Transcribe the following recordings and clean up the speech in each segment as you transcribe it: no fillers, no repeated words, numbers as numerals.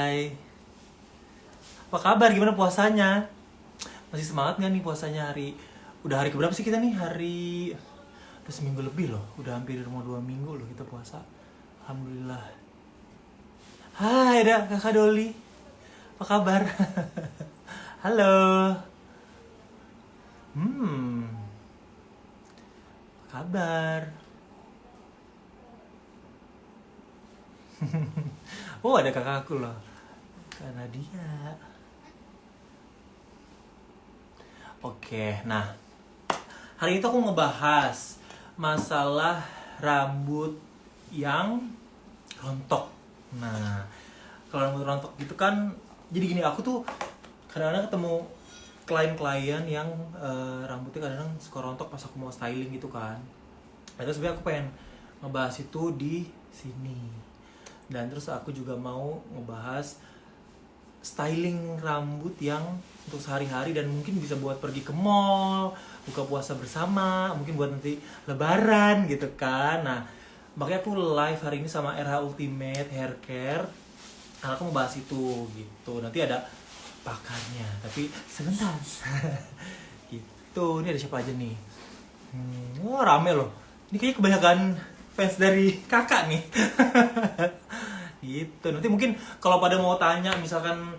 Hai. Apa kabar? Gimana puasanya? Masih semangat nggak nih puasanya udah hari keberapa sih kita nih? Udah seminggu lebih loh. Udah hampir mau 2 minggu loh kita puasa. Alhamdulillah. Hai, ada Kakak Doli. Apa kabar? Halo. Apa kabar? Oh, ada kakakku loh. Kak Nadia. Oke, nah hari itu aku ngebahas masalah rambut yang rontok. Nah, kalau rambut rontok gitu kan, jadi gini, aku tuh kadang-kadang ketemu klien-klien yang rambutnya kadang-kadang suka rontok pas aku mau styling gitu kan. Nah, terus sebenarnya aku pengen ngebahas itu di sini. Dan terus aku juga mau ngebahas styling rambut yang untuk sehari-hari dan mungkin bisa buat pergi ke mall, buka puasa bersama, mungkin buat nanti lebaran gitu kan. Nah, makanya aku live hari ini sama RH Ultimate Hair Care. Karena aku mau bahas itu gitu. Nanti ada pakarnya, tapi sebentar. Gitu, ini ada siapa aja nih? Wah, rame loh. Ini kayaknya kebanyakan fans dari kakak nih. Gitu. Nanti mungkin kalau pada mau tanya misalkan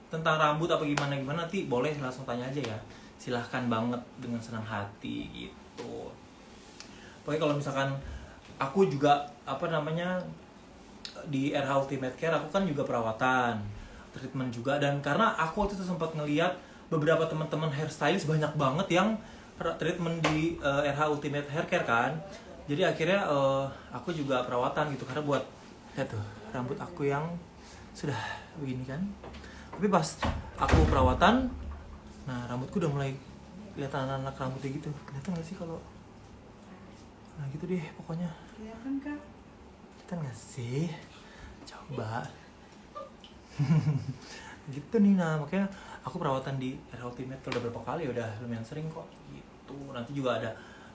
tentang rambut apa gimana nanti boleh langsung tanya aja ya. Silahkan banget dengan senang hati gitu. Pokoknya kalau misalkan aku juga di RH Ultimate Care aku kan juga perawatan, treatment juga, dan karena aku waktu itu sempat ngeliat beberapa teman-teman hairstylist banyak banget yang treatment di RH Ultimate Hair Care kan. Jadi akhirnya aku juga perawatan gitu karena buat lihat tuh rambut aku yang sudah begini kan. Tapi pas aku perawatan, nah rambutku udah mulai kelihatan anak-anak rambutnya gitu. Kelihatan nggak sih kalau? Nah gitu deh pokoknya. Kelihatan kak? Kelihatan nggak sih? Coba. Gitu nih, nah makanya aku perawatan di RH Ultimate udah berapa kali, udah lumayan sering kok gitu. Nanti juga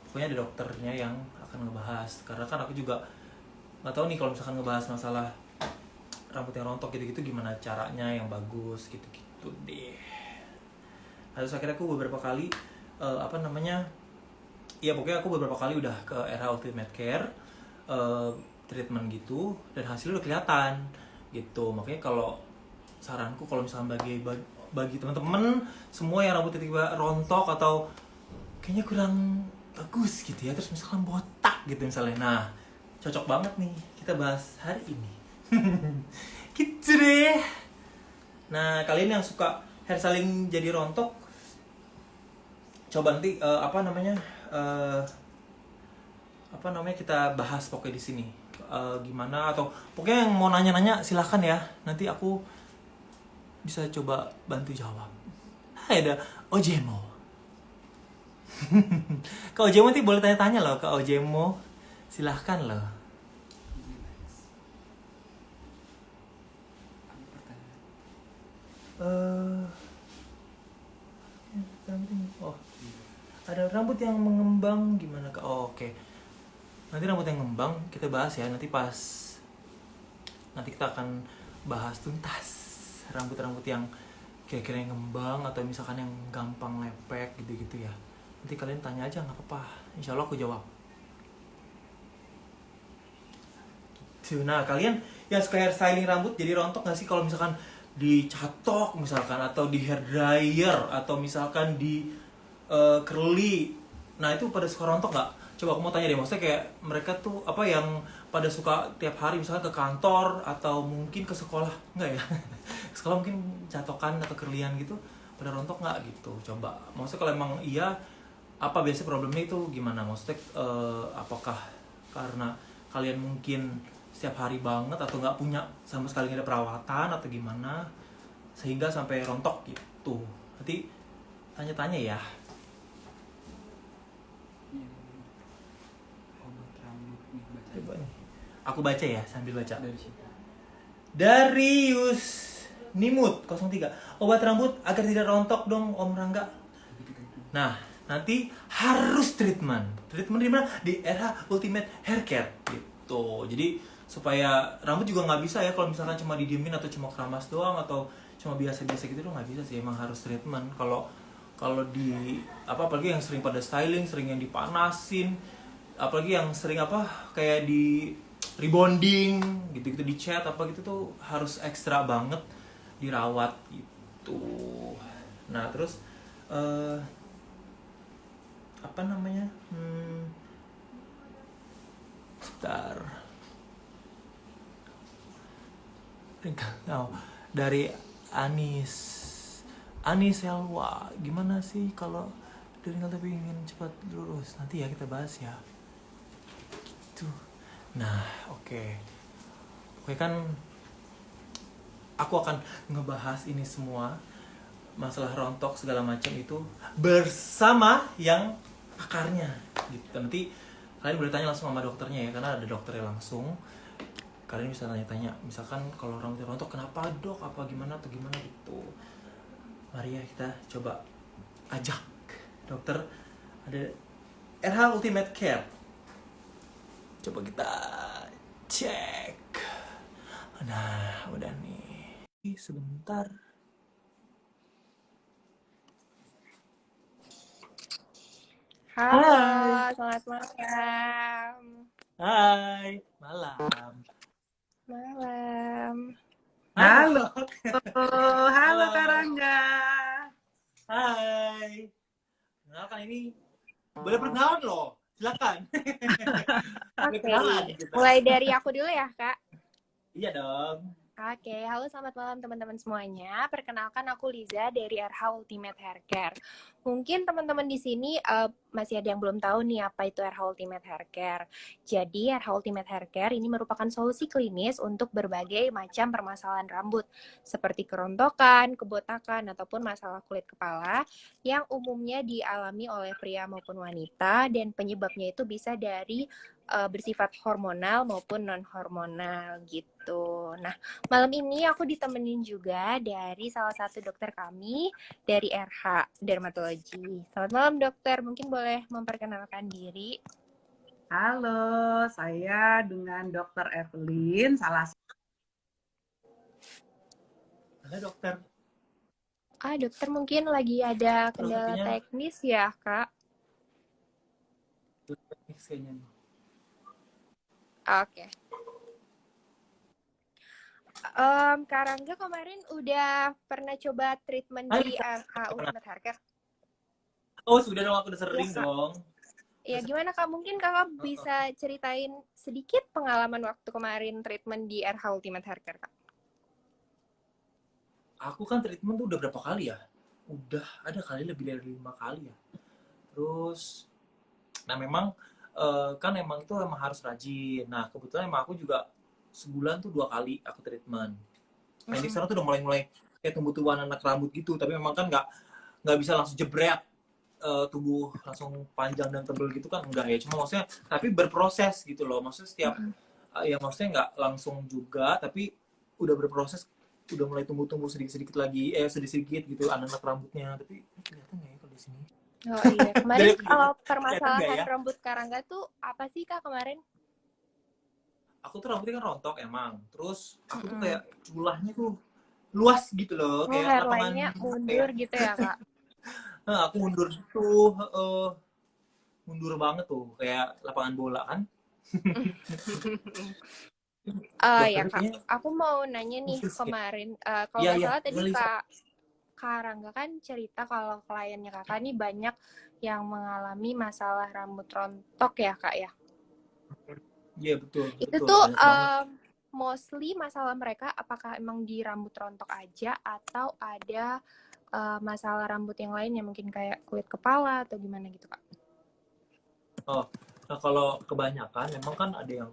pokoknya ada dokternya yang akan ngebahas, karena kan aku juga nggak tahu nih kalau misalkan ngebahas masalah rambut yang rontok gitu-gitu gimana caranya yang bagus gitu-gitu deh. Nah, terus akhirnya aku beberapa kali pokoknya aku beberapa kali udah ke RH Ultimate Care treatment gitu, dan hasilnya udah kelihatan gitu. Makanya kalau saranku kalau misalkan bagi teman-teman semua yang rambutnya tiba-tiba rontok atau kayaknya kurang bagus gitu ya, terus misalkan botak gitu misalnya, nah cocok banget nih kita bahas hari ini. Gitu deh. Nah, kalian yang suka hairstyling jadi rontok, coba nanti kita bahas pokoknya di sini. Gimana, atau pokoknya yang mau nanya-nanya silahkan ya, nanti aku bisa coba bantu jawab. Hai, ada Ojemo. Kak Ojemo nanti boleh tanya-tanya loh, Kak Ojemo. Silahkan loh. Ada rambut yang mengembang gimana Kak? Oh, oke. Nanti rambut yang ngembang kita bahas ya, nanti kita akan bahas tuntas rambut-rambut yang kira-kira yang ngembang atau misalkan yang gampang lepek gitu-gitu ya. Nanti kalian tanya aja, nggak apa-apa, insya Allah aku jawab gitu. Nah, kalian yang suka hairstyling rambut jadi rontok nggak sih kalau misalkan dicatok misalkan, atau di hair dryer, atau misalkan di curly? Nah itu pada suka rontok nggak? Coba aku mau tanya deh, maksudnya kayak mereka tuh yang pada suka tiap hari misalkan ke kantor atau mungkin ke sekolah, nggak ya? Ke sekolah mungkin catokan atau curlyan gitu, pada rontok nggak gitu? Coba, maksudnya kalau emang iya, apa biasanya problemnya itu gimana? Maksudnya apakah karena kalian mungkin setiap hari banget atau nggak punya sama sekali nggak ada perawatan atau gimana sehingga sampai rontok gitu? Nanti tanya-tanya ya. Coba nih. Aku baca ya, sambil baca. Dari Nimut 03. Obat rambut agar tidak rontok dong Om Rangga. Nah, nanti harus treatment di mana? Di RH Ultimate Hair Care gitu. Jadi supaya rambut juga nggak bisa ya kalau misalkan cuma didiemin atau cuma keramas doang atau cuma biasa-biasa gitu tuh nggak bisa sih, emang harus treatment. Kalau kalau di apa, apalagi yang sering pada styling, sering yang dipanasin, apalagi yang sering apa kayak di rebonding gitu-gitu, di cat apa gitu tuh harus ekstra banget dirawat gitu. Nah terus eh, apa namanya, sebentar. Oh, dari Anis Anis Elwa, gimana sih kalau dari tapi ingin cepat lurus? Nanti ya kita bahas ya gitu. Nah oke, oke kan aku akan ngebahas ini semua masalah rontok segala macam itu bersama yang pakarnya gitu. Nanti kalian boleh tanya langsung sama dokternya ya, karena ada dokternya langsung. Kalian bisa tanya-tanya, misalkan kalau rambutnya rontok kenapa dok, apa gimana atau gimana gitu. Mari ya kita coba ajak dokter, ada RH Ultimate Care. Coba kita cek. Nah udah nih, sebentar. Halo, Hai. selamat malam. Hai, malam. Malam. Halo. Halo, halo Halo. Kak Rangga. Hai. Kenalkan ini boleh perkenalan loh. Silakan. Boleh Oke, kenalan kita. mulai dari aku dulu ya, Kak. Iya dong. Oke, halo selamat malam teman-teman semuanya. Perkenalkan aku Liza dari RH Ultimate Hair Care. Mungkin teman-teman di sini masih ada yang belum tahu nih apa itu RH Ultimate Hair Care. Jadi RH Ultimate Hair Care ini merupakan solusi klinis untuk berbagai macam permasalahan rambut seperti kerontokan, kebotakan, ataupun masalah kulit kepala yang umumnya dialami oleh pria maupun wanita dan penyebabnya itu bisa dari bersifat hormonal maupun non-hormonal gitu. Nah, malam ini aku ditemenin juga dari salah satu dokter kami dari RH Dermatologi. Selamat malam dokter, mungkin boleh memperkenalkan diri. Halo, saya dengan Dr. Evelyn, salah Halo dokter. Dokter mungkin lagi ada kendala Sepertinya teknis ya, Kak? teknik kayaknya. Oke. Kak Rangga kemarin udah pernah coba treatment Hai, di RH Ultimate Hair Care? oh sudah dong, aku udah sering Iya, Kak. dong. Ya, gimana Kak? Mungkin Kakak bisa ceritain sedikit pengalaman waktu kemarin treatment di RH Ultimate Hair Care, Kak? Aku kan treatment tuh udah berapa kali ya? Udah ada kali lebih dari 5 kali ya. Terus, nah memang kan emang itu emang harus rajin. Nah kebetulan emang aku juga sebulan tuh 2 kali aku treatment. Nah ini sekarang tuh udah mulai-mulai kayak tumbuh-tumbuhan anak rambut gitu. Tapi memang kan nggak bisa langsung jebret tubuh langsung panjang dan tebel gitu kan, enggak ya. Cuma maksudnya tapi berproses gitu loh. Maksudnya setiap ya maksudnya nggak langsung juga, tapi udah berproses, udah mulai tumbuh-tumbuh sedikit-sedikit lagi, sedikit-sedikit gitu anak-anak rambutnya. Tapi kelihatan nggak ya kalau di sini? Oh iya, kemarin Dari kelihatan nggak permasalahan ya? rambut Karangga tuh apa sih Kak kemarin? Aku tuh rambutnya kan rontok emang. Terus aku tuh kayak culahnya tuh luas gitu loh, Oh, kayak lapangan hairline-nya apa ya? mundur gitu ya Kak? Aku mundur gitu, mundur banget tuh, kayak lapangan bola kan. Ya Dokternya Kak, kayaknya aku mau nanya nih khusus ya. kemarin, kalau Iya nggak iya, salah tadi Melisa. Kak Karangga kan cerita kalau kliennya Kakak nih banyak yang mengalami masalah rambut rontok ya Kak ya? Iya betul, Itu betul tuh banyak banget. mostly masalah mereka apakah emang di rambut rontok aja atau ada masalah rambut yang lain yang mungkin kayak kulit kepala atau gimana gitu Kak? Oh, nah kalau kebanyakan memang kan ada yang,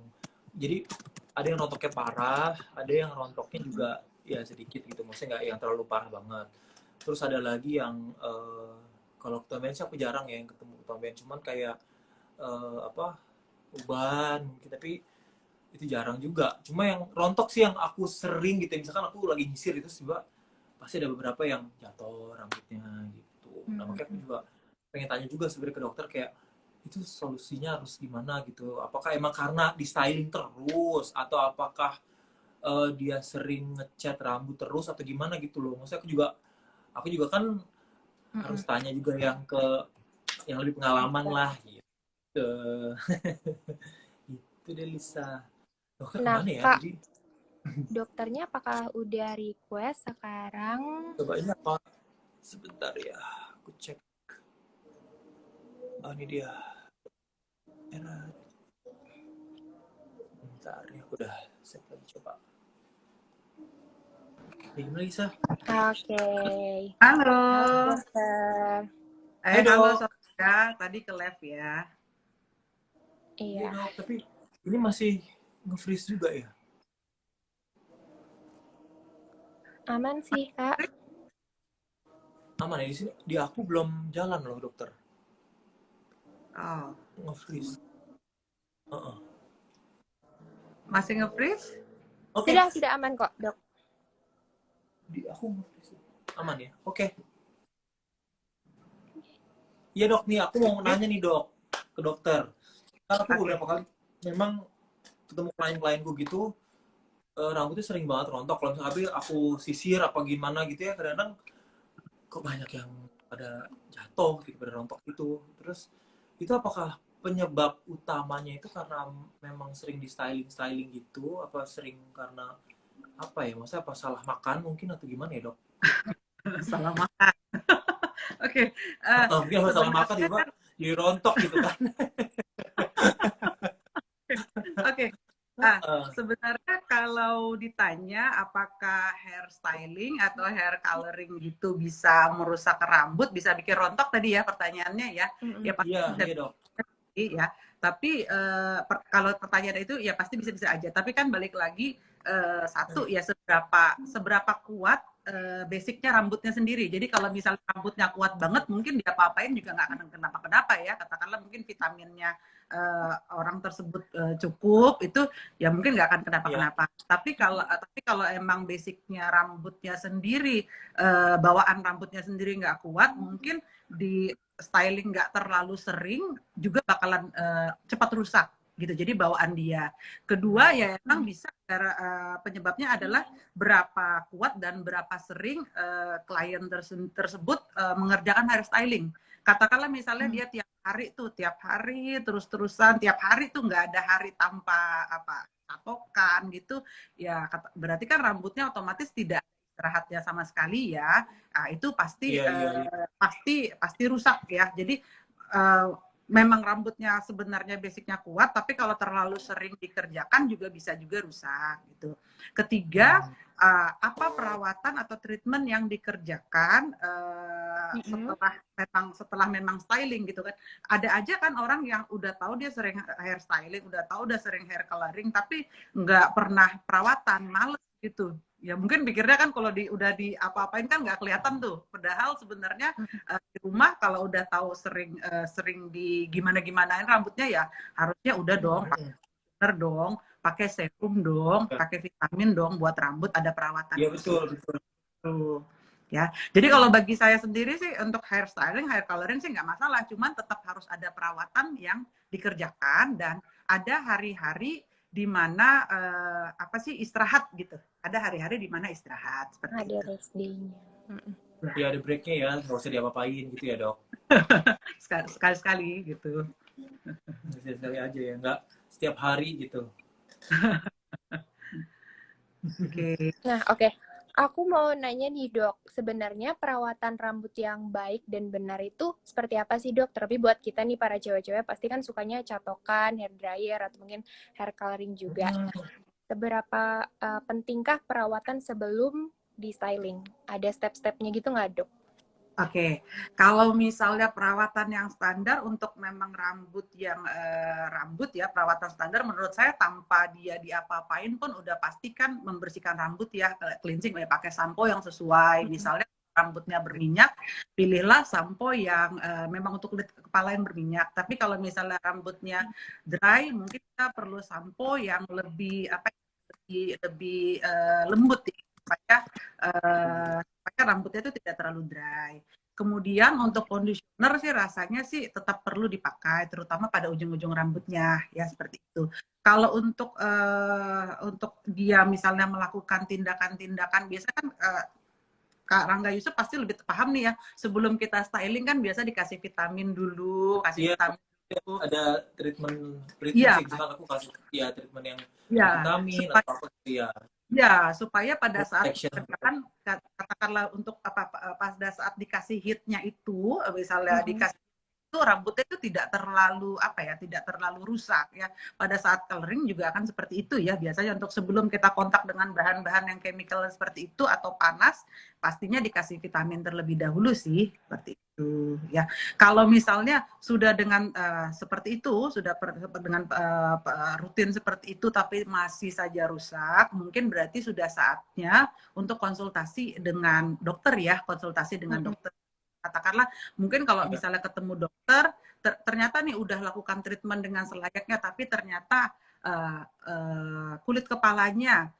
jadi ada yang rontoknya parah, ada yang rontoknya juga ya sedikit gitu, maksudnya nggak yang terlalu parah banget. Terus ada lagi yang kalau ketombean sih aku jarang ya yang ketemu ketombean, cuman kayak apa, uban mungkin, tapi itu jarang juga. Cuma yang rontok sih yang aku sering gitu, misalkan aku lagi nyisir itu juga pasti ada beberapa yang jatuh rambutnya gitu. Nah makanya aku juga pengen tanya juga sebenarnya ke dokter, kayak itu solusinya harus gimana gitu. Apakah emang karena di styling terus atau apakah dia sering ngecat rambut terus atau gimana gitu loh. Maksudnya aku juga kan harus Mm-mm. tanya juga yang ke yang lebih pengalaman lah gitu. Itu deh Lisa. Dokter Nah, kemana ya Kak, tadi? dokternya apakah udah request sekarang? Coba ini apa? Sebentar ya, aku cek. Oh ini dia. Era. Bentar ya, aku udah save lagi coba. Gimana Lisa? Oke. Halo. Halo, dokter. Hai Halo dok. Sofia, tadi ke lab ya. Iya Iya, dok, tapi ini masih nge-freeze juga ya? aman sih, Kak. Aman ya di sini? Di aku belum jalan loh dokter. Oh, Nge-freeze. Heeh. masih nge-freeze? Oke, Sudah aman kok, dok. di aku nge-freeze. Aman ya? Oke. Iya dok, nih aku mau Oke, nanya nih dok ke dokter. Karena aku oke. beberapa kali memang ketemu klien-klienku gitu, rambutnya sering banget rontok. Kalau misalnya aku sisir apa gimana gitu ya, kadang-kadang kok banyak yang pada jatuh gitu, pada rontok gitu. Terus itu apakah penyebab utamanya itu karena memang sering di styling gitu, apa sering karena apa ya? Maksudnya apa salah makan mungkin atau gimana ya dok? Salah makan. Oke, Mungkin apa salah makan sebenarnya tiba kan, jadi rontok gitu kan? oke. Ah, sebenarnya kalau ditanya apakah hair styling atau hair coloring gitu bisa merusak rambut, bisa bikin rontok tadi ya pertanyaannya ya. Ya Mm-mm. pasti Iya, bisa iya dok. ya. Tapi kalau pertanyaan itu ya pasti bisa-bisa aja. Tapi kan balik lagi satu ya seberapa seberapa kuat basicnya rambutnya sendiri. Jadi kalau misalnya rambutnya kuat banget, mungkin dia apa-apain juga nggak akan kenapa-kenapa ya. Katakanlah mungkin vitaminnya orang tersebut cukup, itu ya mungkin nggak akan Iya. kenapa-kenapa. Tapi kalau emang basicnya rambutnya sendiri, bawaan rambutnya sendiri nggak kuat, mungkin di styling nggak terlalu sering juga bakalan cepat rusak gitu. Jadi bawaan dia. Kedua ya emang bisa penyebabnya adalah berapa kuat dan berapa sering klien tersebut mengerjakan hair styling. Katakanlah misalnya dia tiap hari terus-terusan, tiap hari tuh nggak ada hari tanpa apa patokan gitu, ya berarti kan rambutnya otomatis tidak istirahatnya sama sekali ya. Nah, itu pasti Iya, iya, iya. pasti rusak ya. Jadi uh, memang rambutnya sebenarnya basicnya kuat, tapi kalau terlalu sering dikerjakan juga bisa juga rusak gitu. Ketiga, apa perawatan atau treatment yang dikerjakan Mm-mm. setelah memang styling gitu kan. Ada aja kan orang yang udah tahu dia sering hair styling, udah tahu udah sering hair coloring, tapi nggak pernah perawatan, males gitu. Ya mungkin pikirnya kan kalau udah di apa-apain kan nggak kelihatan tuh. Padahal sebenarnya di rumah kalau udah tahu sering di gimana-gimanain rambutnya ya harusnya udah dong, pakai dong, pakai serum dong, pakai vitamin dong buat rambut ada perawatan Iya khusus. betul, betul. Tuh. Ya, jadi kalau bagi saya sendiri sih untuk hair styling, hair coloring sih nggak masalah, cuman tetap harus ada perawatan yang dikerjakan dan ada hari-hari di mana apa sih istirahat gitu. Ada hari-hari di mana istirahat seperti Ada itu. rest day-nya. Mm-mm. Ya ada breaknya ya, nggak usah diapa-apain gitu ya dok. Sekali-sekali gitu. Sekali aja ya, nggak setiap hari gitu. Oke. Nah, oke. Aku mau nanya nih, Dok. Sebenarnya perawatan rambut yang baik dan benar itu seperti apa sih, Dok? Tapi buat kita nih para cewek-cewek pasti kan sukanya catokan, hair dryer atau mungkin hair coloring juga. Seberapa pentingkah perawatan sebelum di styling? Ada step-stepnya gitu nggak, Dok? Oke, kalau misalnya perawatan yang standar untuk memang rambut ya perawatan standar menurut saya tanpa dia diapa-apain pun udah pasti kan membersihkan rambut ya, cleansing ya pakai sampo yang sesuai. Misalnya rambutnya berminyak, pilihlah sampo yang memang untuk kulit kepala yang berminyak. Tapi kalau misalnya rambutnya dry, mungkin kita perlu sampo yang lebih lebih lembut ya, supaya rambutnya itu tidak terlalu dry. Kemudian untuk conditioner sih rasanya sih tetap perlu dipakai, terutama pada ujung-ujung rambutnya ya seperti itu. Kalau untuk dia misalnya melakukan tindakan-tindakan, biasanya kan Kak Rangga Yusuf pasti lebih paham nih ya. Sebelum kita styling kan biasa dikasih vitamin dulu, kasih Iya, vitamin dulu. ada treatment treatment Iya, sih, misalkan aku kasih ya treatment yang iya. vitamin Supaya atau apa gitu ya, ya, supaya pada saat protection. kan katakanlah untuk pada saat dikasih hitnya itu, misalnya Mhm. dikasih itu rambutnya itu tidak terlalu apa ya, tidak terlalu rusak ya. Pada saat coloring juga akan seperti itu ya. Biasanya untuk sebelum kita kontak dengan bahan-bahan yang chemical seperti itu atau panas, pastinya dikasih vitamin terlebih dahulu sih, seperti itu ya. Kalau misalnya sudah dengan seperti itu, sudah dengan rutin seperti itu tapi masih saja rusak, mungkin berarti sudah saatnya untuk konsultasi dengan dokter ya, konsultasi dengan Mhm. dokter. Katakanlah mungkin kalau Ya. misalnya ketemu dokter, ternyata nih udah lakukan treatment dengan selayaknya, tapi ternyata kulit kepalanya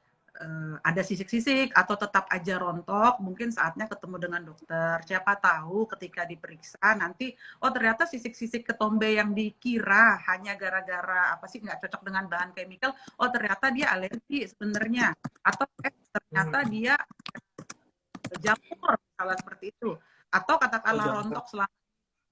ada sisik-sisik atau tetap aja rontok, mungkin saatnya ketemu dengan dokter. Siapa tahu ketika diperiksa nanti, oh ternyata sisik-sisik ketombe yang dikira hanya gara-gara apa sih nggak cocok dengan bahan chemical, oh ternyata dia alergi sebenarnya. Atau ternyata Hmm. dia jamur, misalnya seperti itu. Atau Oh, katakanlah jangan. rontok selama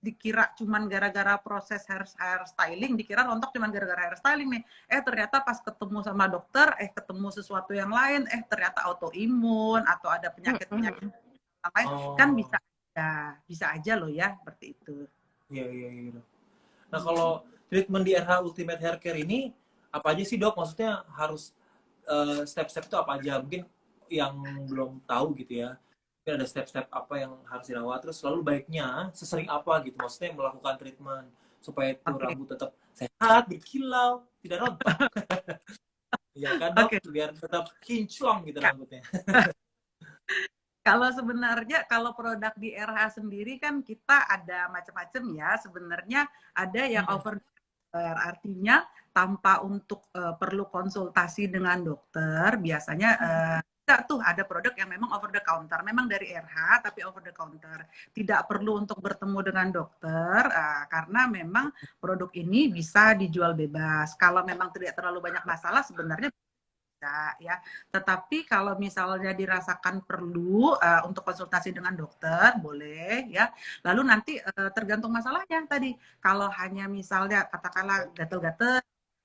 dikira cuman gara-gara proses hair styling, dikira rontok cuman gara-gara hair styling nih. Ternyata pas ketemu sama dokter, ketemu sesuatu yang lain, ternyata autoimun atau ada penyakit-penyakit Mhm. lain, kan Oh, bisa aja loh ya, seperti itu. iya iya iya. Nah, kalau treatment di RH Ultimate Hair Care ini apa aja sih, Dok? Maksudnya harus step-step itu apa aja? Mungkin yang belum tahu gitu ya. Mungkin ada step-step apa yang harus dirawat, terus selalu baiknya sesering apa gitu. Maksudnya melakukan treatment supaya itu Oke, rambut tetap sehat, berkilau, tidak rontok. Iya kan, Dok? oke. Biar tetap kinclong gitu Ya. rambutnya. Kalau sebenarnya kalau produk di RH sendiri kan kita ada macam-macam ya. Sebenarnya ada yang Hmm. over artinya tanpa untuk perlu konsultasi dengan dokter, biasanya kita tuh ada produk yang memang over the counter, memang dari RH tapi over the counter, tidak perlu untuk bertemu dengan dokter karena memang produk ini bisa dijual bebas. Kalau memang tidak terlalu banyak masalah sebenarnya bisa ya. Tetapi kalau misalnya dirasakan perlu untuk konsultasi dengan dokter, boleh ya. Lalu nanti tergantung masalahnya tadi. Kalau hanya misalnya katakanlah gatel-gatel,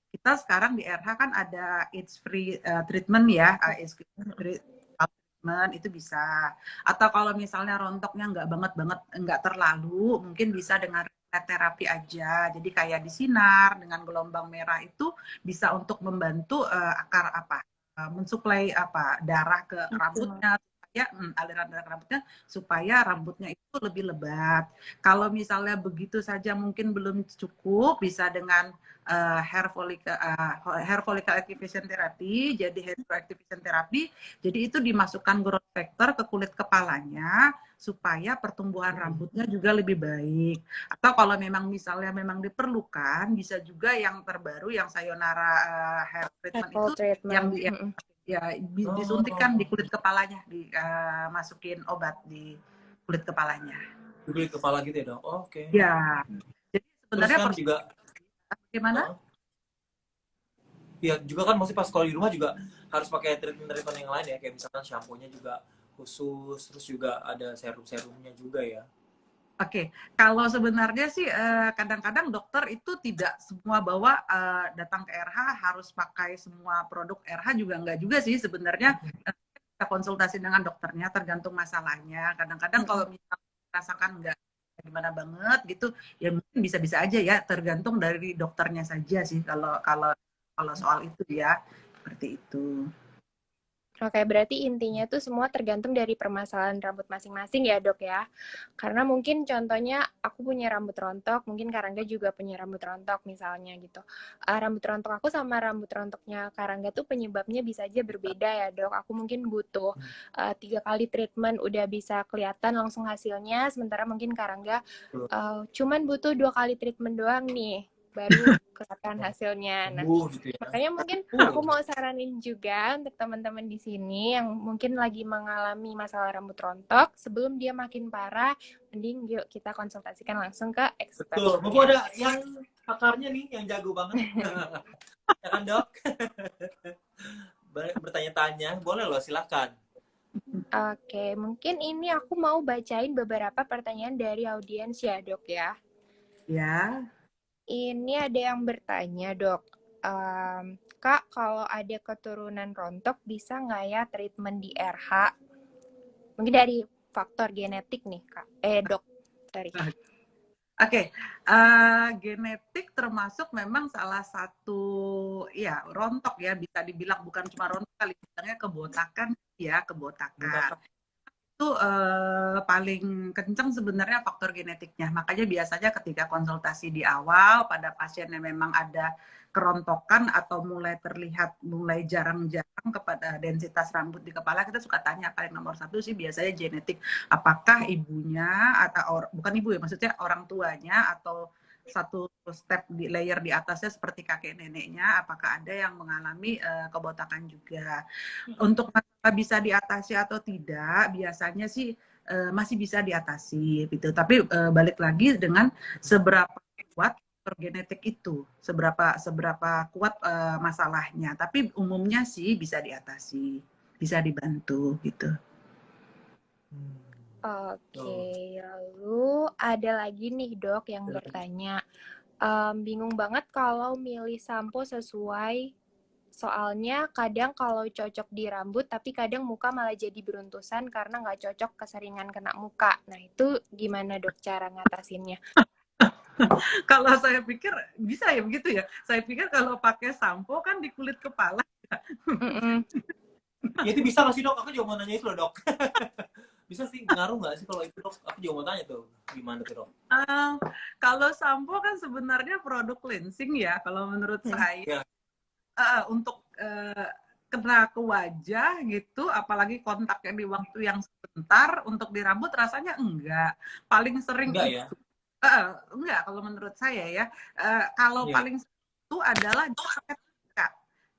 kita sekarang di RH kan ada AIDS free treatment ya, AIDS free treatment itu bisa. Atau kalau misalnya rontoknya nggak banget nggak terlalu, mungkin bisa dengan terapi aja. Jadi kayak disinar dengan gelombang merah itu bisa untuk membantu akar apa mensuplai apa darah ke Betul. rambutnya supaya aliran darah ke rambutnya supaya rambutnya itu lebih lebat. Kalau misalnya begitu saja mungkin belum cukup, bisa dengan hair follicle activation therapy, jadi hair activation therapy. Jadi itu dimasukkan growth factor ke kulit kepalanya supaya pertumbuhan rambutnya juga lebih baik. Atau kalau memang misalnya memang diperlukan, bisa juga yang terbaru yang sayonara hair treatment Apple itu yang treatment. di Mhm. ya disuntikkan di Oh, kulit kepalanya, dimasukin obat di kulit kepalanya. kulit kepala gitu ya, Dok? Oh, oke. Ya, jadi Terus sebenarnya kan juga, bagaimana? ya juga kan masih pas kalau di rumah juga harus pakai treatment-treatment yang lain ya, kayak misalkan shampoo-nya juga khusus, terus juga ada serum-serumnya juga ya. Oke, kalau sebenarnya sih kadang-kadang dokter itu tidak semua bawa datang ke RH harus pakai semua produk RH juga enggak juga sih sebenarnya kita konsultasi dengan dokternya tergantung masalahnya. Kadang-kadang kalau misalnya rasakan enggak gimana banget gitu, ya mungkin bisa-bisa aja ya tergantung dari dokternya saja sih kalau kalau kalau soal itu ya seperti itu. Oke, berarti intinya tuh semua tergantung dari permasalahan rambut masing-masing ya, Dok ya. Karena mungkin contohnya aku punya rambut rontok, mungkin Karangga juga punya rambut rontok misalnya gitu. Rambut rontok aku sama rambut rontoknya Karangga tuh penyebabnya bisa aja berbeda ya, Dok. Aku mungkin butuh 3 kali treatment udah bisa kelihatan langsung hasilnya, sementara mungkin Karangga Betul. cuman butuh 2 kali treatment doang nih. baru kelihatan hasilnya. Nah, Gitu ya. makanya mungkin aku mau saranin juga untuk teman-teman di sini yang mungkin lagi mengalami masalah rambut rontok, sebelum dia makin parah, mending yuk kita konsultasikan langsung ke expert. Betul. Mumpung ada yang pakarnya nih, yang jago banget. Ya kan, Dok? Bertanya-tanya, boleh loh, silakan. Oke, mungkin ini aku mau bacain beberapa pertanyaan dari audiens ya, Dok ya. Ya. Ini ada yang bertanya, Dok. Kak, kalau ada keturunan rontok, bisa nggak ya treatment di RH? Mungkin dari faktor genetik nih, Kak. Dok. Sorry. Oke, genetik termasuk memang salah satu ya rontok ya, bisa dibilang bukan cuma rontok kali, sebenarnya kebotakan ya, kebotakan. Itu paling kenceng sebenarnya faktor genetiknya. Makanya biasanya ketika konsultasi di awal pada pasien yang memang ada kerontokan atau mulai terlihat mulai jarang-jarang kepada densitas rambut di kepala, kita suka tanya paling nomor satu sih biasanya genetik. Apakah ibunya atau bukan ibu ya, maksudnya orang tuanya atau satu step di layer di atasnya seperti kakek neneknya, apakah ada yang mengalami kebotakan juga. Untuk masalah bisa diatasi atau tidak, biasanya sih masih bisa diatasi gitu. Tapi balik lagi dengan seberapa kuat faktor genetik itu, seberapa kuat masalahnya. Tapi umumnya sih bisa diatasi, bisa dibantu gitu. Oke, lalu ada lagi nih, Dok, yang bertanya. Bingung banget kalau milih sampo sesuai. Soalnya kadang kalau cocok di rambut, tapi kadang muka malah jadi beruntusan karena nggak cocok keseringan kena muka. Nah, itu gimana, Dok, cara ngatasinnya? Kalau saya pikir bisa ya begitu ya. Saya pikir kalau pakai sampo kan di kulit kepala. Ya itu bisa nggak sih, Dok? Aku juga mau nanya itu loh, Dok. Bisa sih, ngaruh nggak sih kalau itu, Dok? Aku juga mau tanya tuh, gimana tuh, Dok? Kalau sampo kan sebenarnya produk cleansing ya, kalau menurut saya. Untuk kena ke wajah gitu, apalagi kontaknya di waktu yang sebentar, untuk di rambut rasanya enggak. Paling sering Enggak itu, ya? enggak kalau menurut saya ya. Kalau paling sering itu adalah Kak.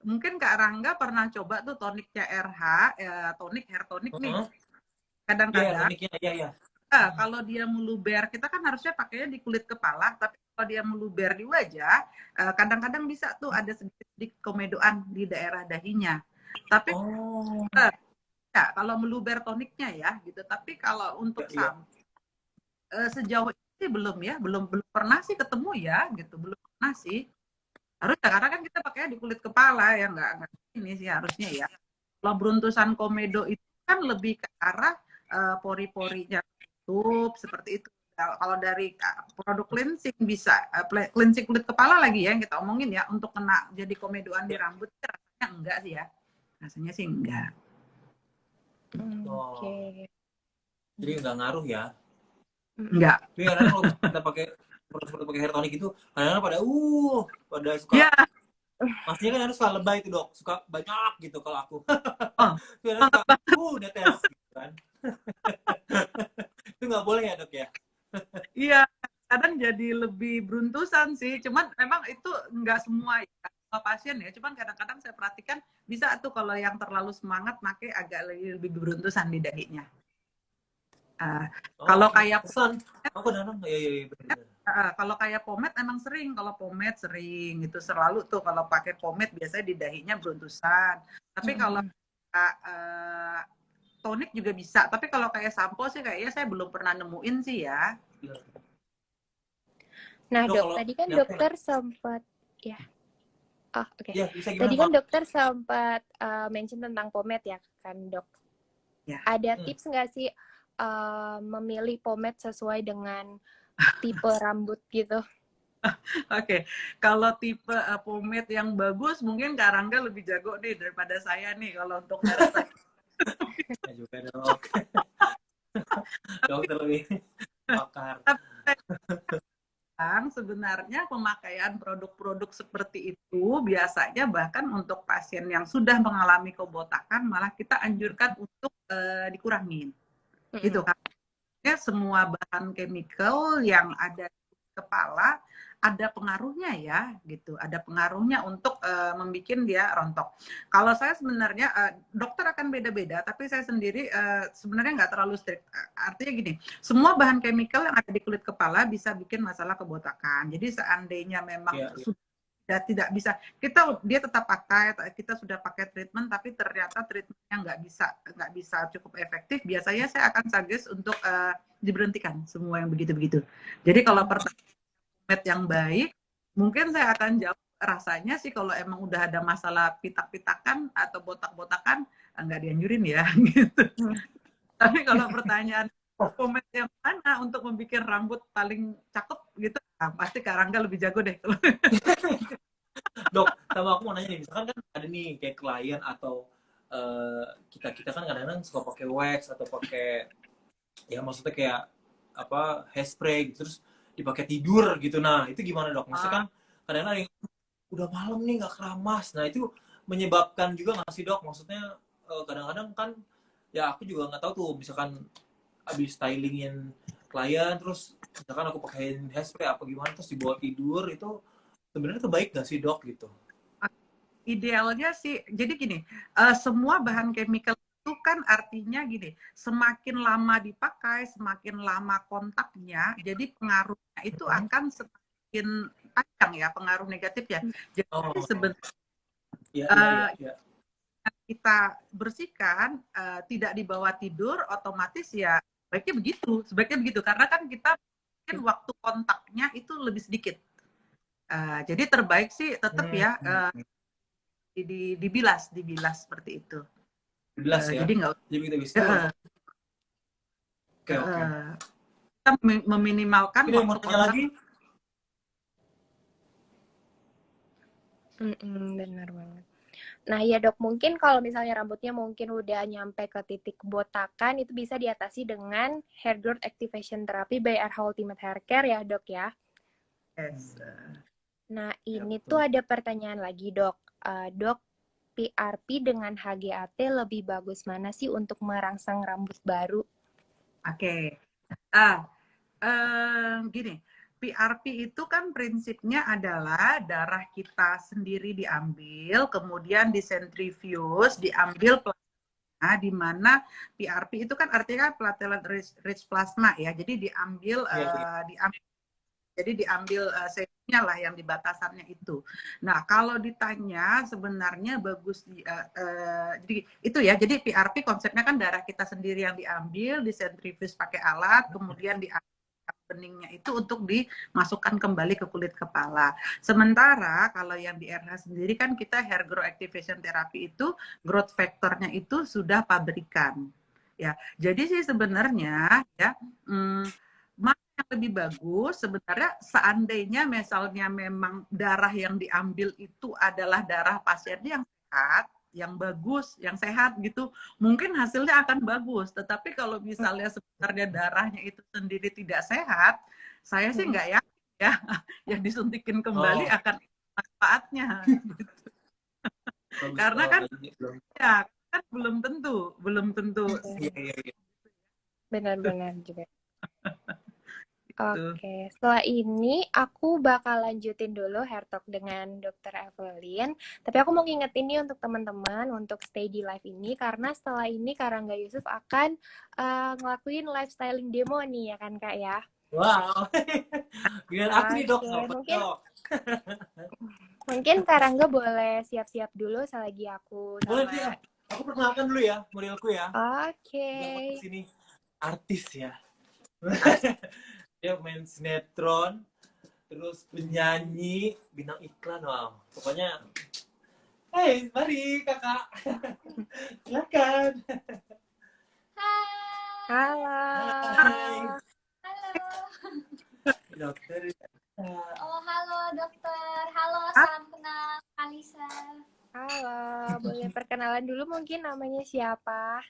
Mungkin Kak Rangga pernah coba tuh toniknya RH, tonik hair tonic nih. Kadang-kadang Iya. kalau dia meluber, kita kan harusnya pakainya di kulit kepala, tapi kalau dia meluber di wajah, kadang-kadang bisa tuh ada sedikit komedoan di daerah dahinya. Tapi ya, kalau meluber toniknya ya gitu. Tapi kalau untuk sejauh ini belum ya, belum pernah sih ketemu ya gitu, belum pernah sih. Harusnya karena kan kita pakainya di kulit kepala ya, nggak ini sih harusnya ya. Kalau beruntusan komedo itu kan lebih ke arah pori-porinya tutup seperti itu. Kalau dari produk cleansing bisa cleansing kulit kepala lagi ya yang kita omongin ya, untuk kena jadi komedoan di rambut rasanya enggak sih ya. Rasanya sih enggak. Oke. Jadi nggak ngaruh ya? Enggak. Tapi kadang kalau kita pakai pakai hair tonic itu, kadang-kadang pada suka. Ya. Maksudnya kan harus suka lebay itu, Dok, suka banyak gitu kalau aku. Kadang suka netes gitu kan. Itu nggak boleh ya, Dok ya? Iya, kadang jadi lebih beruntusan sih. Cuman memang itu enggak semua ya, semua pasien ya. Cuman kadang-kadang saya perhatikan bisa tuh kalau yang terlalu semangat pakai agak lebih beruntusan di dahinya. Kalau kayak pesan, aku danang ya benar. Kalau kayak pomade emang sering. Kalau pomade sering itu selalu tuh kalau pakai pomade biasanya di dahinya beruntusan. Tapi kalau tonik juga bisa. Tapi kalau kayak sampo sih kayaknya saya belum pernah nemuin sih ya. Nah, Dok, tadi kan dokter sempat ya. Oke. Tadi kan dokter sempat mention tentang pomade ya kan, Dok? Ya. Ada tips nggak sih memilih pomade sesuai dengan tipe rambut gitu? Oke, kalau tipe pomade yang bagus mungkin Kak Rangga lebih jago nih daripada saya nih kalau untuk hairstyle. Ya juga, Dok. Dokter lebih pakar. Sebenarnya pemakaian produk-produk seperti itu biasanya bahkan untuk pasien yang sudah mengalami kebotakan malah kita anjurkan untuk dikurangin. Gitu kan. Ya, semua bahan chemical yang ada di kepala ada pengaruhnya ya gitu, ada pengaruhnya untuk membuat dia rontok. Kalau saya sebenarnya dokter akan beda-beda, tapi saya sendiri sebenarnya nggak terlalu strict. Artinya gini, semua bahan chemical yang ada di kulit kepala bisa bikin masalah kebotakan. Jadi seandainya memang Iya, iya. sudah tidak bisa, dia tetap kita sudah pakai treatment, tapi ternyata treatmentnya nggak bisa cukup efektif. Biasanya saya akan suggest untuk diberhentikan semua yang begitu-begitu. Jadi kalau pertama yang baik, mungkin saya akan jawab rasanya sih kalau emang udah ada masalah pitak-pitakan atau botak-botakan nggak dianjurin ya gitu. Tapi kalau pertanyaan pomade yang mana untuk membuat rambut paling cakep gitu, pasti Kak Rangga lebih jago deh. Dok, sama aku mau nanya nih, misalkan kan ada nih kayak klien atau kita kan kadang-kadang suka pakai wax atau pakai ya maksudnya kayak apa hairspray gitu, terus dipakai tidur gitu. Nah itu gimana dok? Maksudnya kan kadang-kadang ada yang udah malam nih nggak keramas. Nah itu menyebabkan juga nggak sih dok? Maksudnya kadang-kadang kan ya aku juga nggak tahu tuh, misalkan abis stylingin klien terus misalkan aku pakein hairspray apa gimana terus dibawa tidur, itu sebenarnya itu baik nggak sih dok gitu? Idealnya sih, jadi gini, semua bahan chemical itu kan artinya gini, semakin lama dipakai, semakin lama kontaknya, jadi pengaruhnya itu akan semakin panjang ya, pengaruh negatifnya. Jadi sebenarnya Ya. kita bersihkan, tidak dibawa tidur, otomatis ya sebaiknya begitu, karena kan kita mungkin waktu kontaknya itu lebih sedikit. Jadi terbaik sih tetap ya dibilas seperti itu. Dibilas ya. Jadi nggak Jadi kita bisa. Oke. Kita meminimalkan Ini mau tanya lagi? Benar banget. Nah ya dok, mungkin kalau misalnya rambutnya mungkin udah nyampe ke titik kebotakan, itu bisa diatasi dengan hair growth activation therapy by RH Ultimate Hair Care ya dok ya. Yes. Nah ini tuh ada pertanyaan lagi dok. Dok, PRP dengan HGAT lebih bagus mana sih untuk merangsang rambut baru? Oke. Gini, PRP itu kan prinsipnya adalah darah kita sendiri diambil, kemudian disentrifuge, diambil plasma, di mana PRP itu kan artinya platelet rich plasma ya. Jadi diambil sesinya lah yang di batasannya itu. Nah, kalau ditanya sebenarnya bagus jadi itu ya. Jadi PRP konsepnya kan darah kita sendiri yang diambil, disentrifuge pakai alat, kemudian diambil beningnya itu untuk dimasukkan kembali ke kulit kepala. Sementara kalau yang di RH sendiri kan kita hair growth activation therapy itu growth factornya itu sudah pabrikan. Ya, jadi sih sebenarnya ya mana yang lebih bagus sebenarnya seandainya misalnya memang darah yang diambil itu adalah darah pasien yang sehat, yang bagus, yang sehat gitu, mungkin hasilnya akan bagus. Tetapi kalau misalnya sebenarnya darahnya itu sendiri tidak sehat, saya sih nggak yakin ya yang disuntikin kembali akan manfaatnya. Karena kan ya kan belum tentu. Iya. Benar-benar juga. Oke, setelah ini aku bakal lanjutin dulu hair talk dengan Dr. Evelyn. Tapi aku mau ngingetin nih untuk teman-teman untuk stay di live ini karena setelah ini Kak Rangga Yusuf akan ngelakuin live styling demo nih ya kan Kak ya. Wow. Giliran aku nih dok. Mungkin Kak Rangga boleh siap-siap dulu selagi aku sama... Boleh dia. Aku perkenalkan dulu ya modelku ya. Oke. Sini artis ya. Dia main sinetron, terus penyanyi, bintang iklan, wow. Pokoknya, hey, mari kakak, silakan. Hai. Halo. Hai. Halo. Dokter. Oh, halo dokter. Halo, salam kenal Kalisa. Halo, boleh perkenalan dulu mungkin namanya siapa?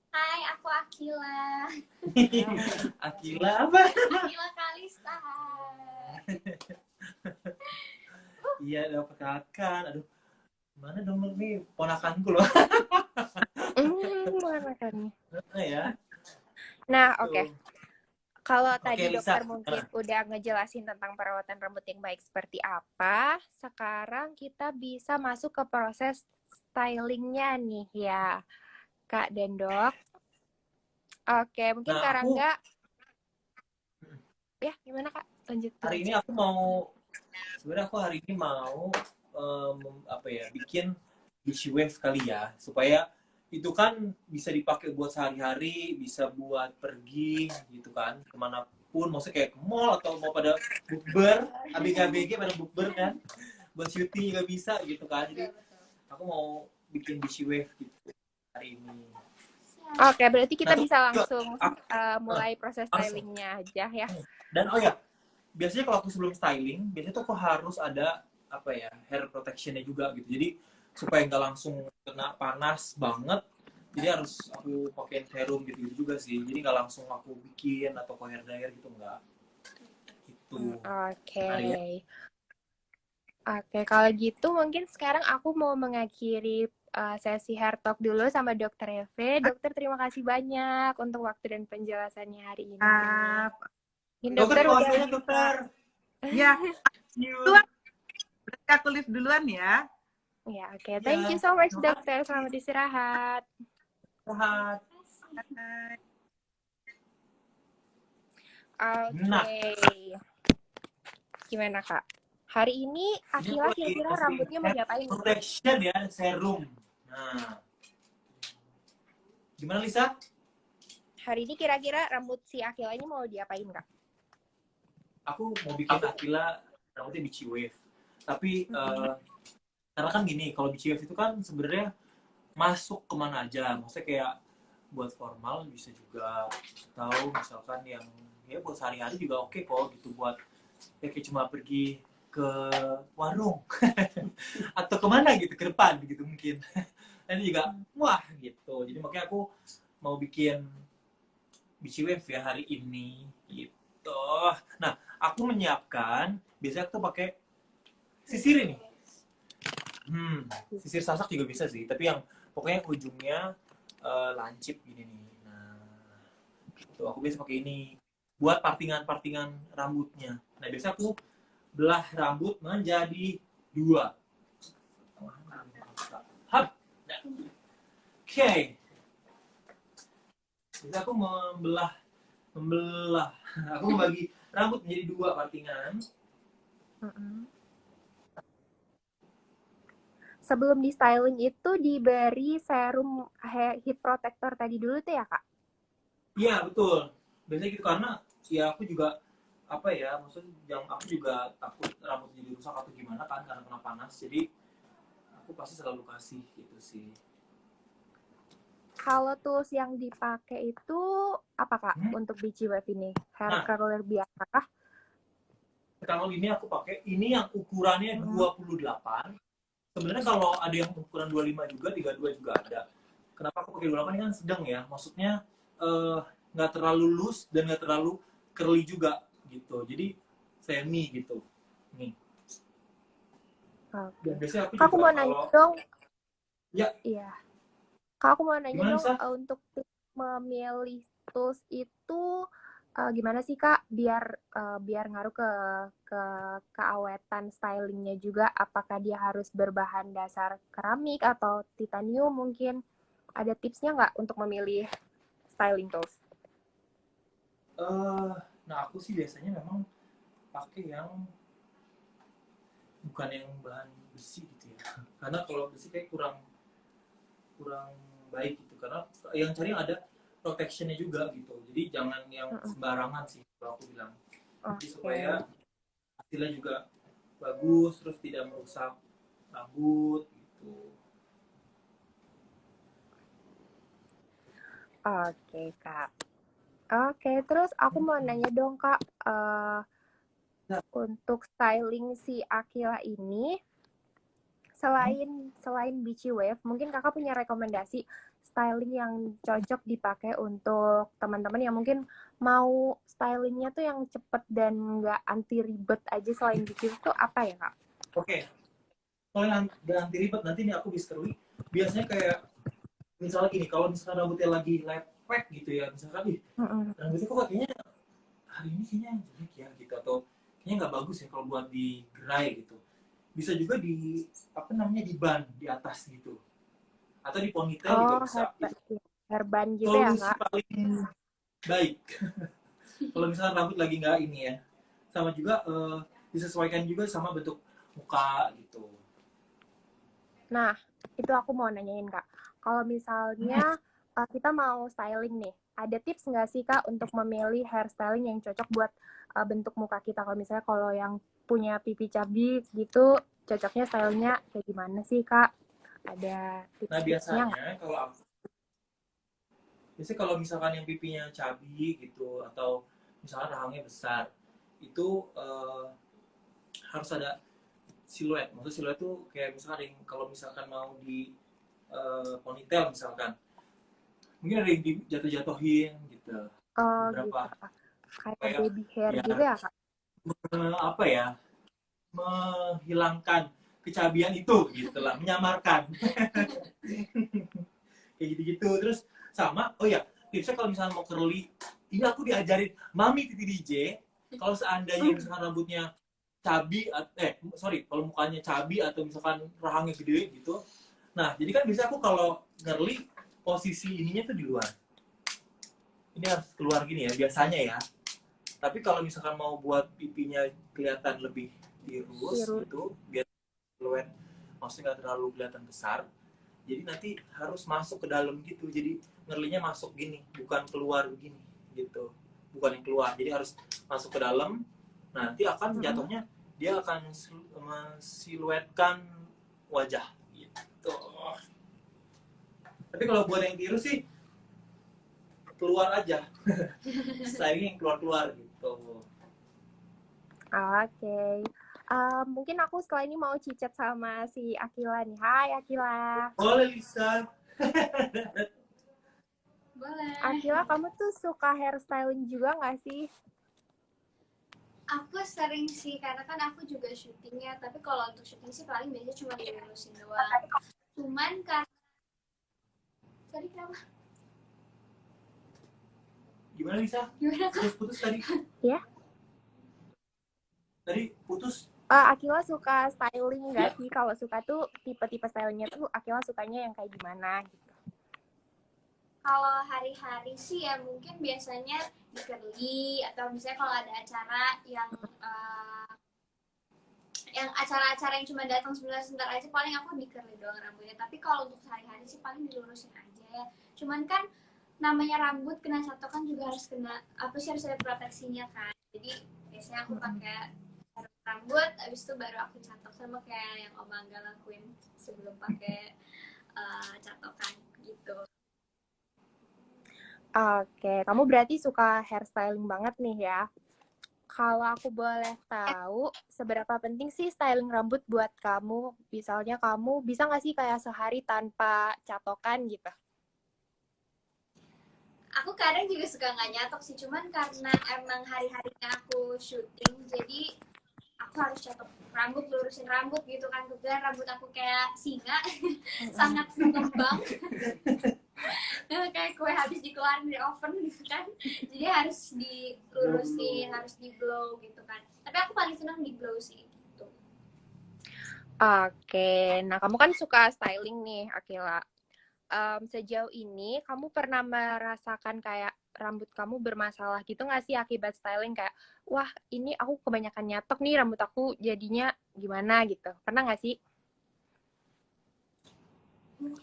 Hai, aku Akila. Akila apa? Akila Kalista. Iya, udah perkenalkan. Aduh, mana dong nih ponakanku loh. Ponakannya. Ya. Nah, oke. Kalau Oke, tadi Lisa, dokter mungkin udah ngejelasin tentang perawatan rambut yang baik seperti apa, sekarang kita bisa masuk ke proses stylingnya nih ya, Kak dan Dok. Oke, mungkin nah Kak aku Rangga, ya gimana Kak? Lanjut dulu hari ini aja. aku mau sebenarnya aku hari ini mau apa ya bikin beach wave kali ya supaya itu kan bisa dipakai buat sehari-hari, bisa buat pergi gitu kan kemanapun, maksudnya kayak ke mall atau mau pada bukber, ABG pada bukber kan, buat syuting juga bisa gitu kan. Jadi aku mau bikin beach wave gitu hari ini. Oke, berarti Nah kita tuh bisa langsung aku, mulai proses langsung. stylingnya aja ya. Dan oh ya, biasanya kalau aku sebelum styling, biasanya tuh aku harus ada apa ya hair protectionnya juga gitu. Jadi supaya nggak langsung kena panas banget, jadi harus aku pakai serum gitu, gitu juga sih. Jadi nggak langsung aku bikin atau aku hair dryer gitu nggak. Gitu. Oke. Hari ya. Oke, kalau gitu mungkin sekarang aku mau mengakhiri sesi hair talk dulu sama Dokter Eve. Dokter, terima kasih banyak untuk waktu dan penjelasannya hari ini. Mungkin Dokter, dokter terima udah kasih banyak bisa. dokter. Ya, See you. duluan. Berarti aku live duluan ya. Ya, oke. Thank you Ya, so much, terima dokter. Selamat istirahat. kasih. Oke. Nah, Gimana, Kak? Hari ini ini aku Akila lagi kira-kira kasih rambutnya mau hair diapain nih? protection ya, serum. Nah, gimana Lisa? Hari ini kira-kira rambut si Akila ini mau diapain, Kak? Aku mau bikin Akila rambutnya beachy wave. Tapi karena kan gini, kalau beachy wave itu kan sebenarnya masuk kemana aja. Maksudnya kayak buat formal bisa juga, atau misalkan yang ya buat sehari-hari juga oke kok gitu, buat ya kayak cuma pergi ke warung atau kemana gitu ke depan gitu mungkin. Dan juga wah gitu. Jadi makanya aku mau bikin beachy wave ya hari ini gitu. Nah, aku menyiapkan biasanya aku tuh pakai sisir ini. Sisir sasak juga bisa sih, tapi yang pokoknya ujungnya lancip gini nih. Nah, itu aku biasa pakai ini buat partingan-partingan rambutnya. Nah, biasa aku belah rambut menjadi 2. Hap. Nah. Oke. Biasa aku membelah. Aku membagi rambut menjadi 2 partingan. Sebelum di styling itu diberi serum heat protector tadi dulu tuh ya, Kak? Iya, betul. Biasanya gitu karena ya aku juga apa ya, maksudnya yang aku juga takut rambut jadi rusak atau gimana kan karena kena panas. Jadi aku pasti selalu kasih gitu sih. Kalau tools yang dipakai itu apa, Kak, untuk beachy wave ini? Hair curler biasa kah? Kalau ini aku pakai ini yang ukurannya 28. Sebenarnya kalau ada yang ukuran 25 juga, 32 juga ada. Kenapa aku pakai 28? Ini kan sedang ya. Maksudnya nggak terlalu loose dan nggak terlalu curly juga gitu. Jadi semi gitu. Nih. Dan biasanya aku Kak, aku mau nanya dong. Ya. Iya. Kak, aku mau nanya Gimana, dong untuk memilih tools itu gimana sih, Kak, biar ngaruh ke keawetan stylingnya juga? Apakah dia harus berbahan dasar keramik atau titanium mungkin? Ada tipsnya nggak untuk memilih styling tools? Nah aku sih biasanya memang pakai yang bukan yang bahan besi gitu ya. Karena kalau besi kayak kurang baik gitu. Karena yang cari ada protectionnya juga gitu. Jadi jangan yang sembarangan sih kalau aku bilang. Jadi supaya hasilnya juga bagus, terus tidak merusak rambut gitu. Oke, Kak. Oke, terus aku mau nanya dong, Kak, untuk styling si Akila ini, selain beachy wave, mungkin Kakak punya rekomendasi styling yang cocok dipakai untuk teman-teman yang mungkin mau stylingnya tuh yang cepet dan nggak anti ribet aja selain beachy wave tuh apa ya, Kak? Oke. Kalau yang anti ribet nanti nih aku diserui. Biasanya kayak misalnya gini, kalau misalkan rambutnya lagi lepek gitu ya, misalkan rambutnya kok kayaknya hari ini kayaknya jelek ya gitu, atau kayaknya nggak bagus ya kalau buat di gerai gitu. Bisa juga di apa namanya, di ban di atas gitu, atau di ponytail juga Oh, bisa. Itu herban gitu ya, solusi Kak? paling baik kalau misalnya rambut lagi nggak ini ya. Sama juga disesuaikan juga sama bentuk muka gitu. Nah, itu aku mau nanyain, Kak. Kalau misalnya kita mau styling nih, ada tips nggak sih, Kak, untuk memilih hairstyling yang cocok buat bentuk muka kita? Kalau misalnya kalau yang punya pipi cabi gitu, cocoknya stylenya kayak gimana sih, Kak? Ada Nah tips-tipsnya nggak? biasanya kalau misalkan yang pipinya cabi gitu, atau misalkan rahangnya besar, itu harus ada siluet. Maksud siluet tuh kayak misalkan kalau misalkan mau di ponytail misalkan, mungkin ada yang dijatuh-jatuhin gitu, Oh, gitu, beberapa, Kak. Kayak kayak baby hair biar gitu ya, Kak? apa ya, menghilangkan kecabian itu gitu lah, menyamarkan kayak gitu-gitu. Terus sama, oh ya, tipsnya kalau misalnya mau curly, ini aku diajarin Mami Titi DJ, kalau seandainya misalkan rambutnya cabi, kalau mukanya cabi atau misalkan rahangnya gede gitu, nah jadi kan biasanya aku kalau curly, posisi ininya tuh di luar, ini harus keluar gini ya biasanya ya. Tapi kalau misalkan mau buat pipinya kelihatan lebih tirus Biru. gitu, biar siluet maksudnya nggak terlalu kelihatan besar, jadi nanti harus masuk ke dalam gitu, jadi ngerlinya masuk gini, bukan keluar begini gitu, bukan yang keluar, jadi harus masuk ke dalam. Nanti akan jatuhnya dia akan mensiluetkan wajah gitu. Tapi kalau buat yang tirus sih keluar aja styling yang keluar gitu. Oke. Mungkin aku setelah ini mau cicat sama si Akila nih. Hai, Akila. Boleh Lisa. Boleh. Akila, kamu tuh suka hairstyling juga nggak sih? Aku sering sih, karena kan aku juga syuting ya. Tapi kalau untuk syuting sih paling biasanya cuma dilurusin doang. Cuman kan tadi kenapa? Gimana Lisa? Gimana kak? Putus tadi. Ya. Tadi putus. Akila suka styling Ya. nggak sih? Kalau suka tuh tipe-tipe stylingnya tuh Akila sukanya yang kayak gimana gitu? Kalau hari-hari sih ya mungkin biasanya di curly, atau misalnya kalau ada acara yang acara-acara yang cuma datang sebentar aja, paling aku di curly doang rambutnya. Tapi kalau untuk sehari-hari sih paling dilurusin aja ya. Cuman kan namanya rambut kena catokan juga harus kena apa sih, harus ada proteksinya kan. Jadi biasanya aku pakai rambut, abis itu baru aku catok, sama kayak yang Om Angga lakuin sebelum pakai catokan gitu. Oke, kamu berarti suka hairstyling banget nih ya. Kalau aku boleh tahu, seberapa penting sih styling rambut buat kamu? Misalnya kamu bisa nggak sih kayak sehari tanpa catokan gitu? Aku kadang juga suka nggak nyatok sih, cuman karena emang hari-harinya aku syuting, jadi aku harus catok rambut, lurusin rambut gitu kan. Kebetulan rambut aku kayak singa, sangat mengembang. Kayak kue habis dikeluarin dari oven gitu kan, jadi harus dilurusin, harus di blow gitu kan. Tapi aku paling senang di blow sih gitu. Oke, nah kamu kan suka styling nih, Akila. Sejauh ini kamu pernah merasakan kayak rambut kamu bermasalah gitu nggak sih akibat styling? Kayak, wah ini aku kebanyakan nyatok nih, rambut aku jadinya gimana gitu. Pernah nggak sih?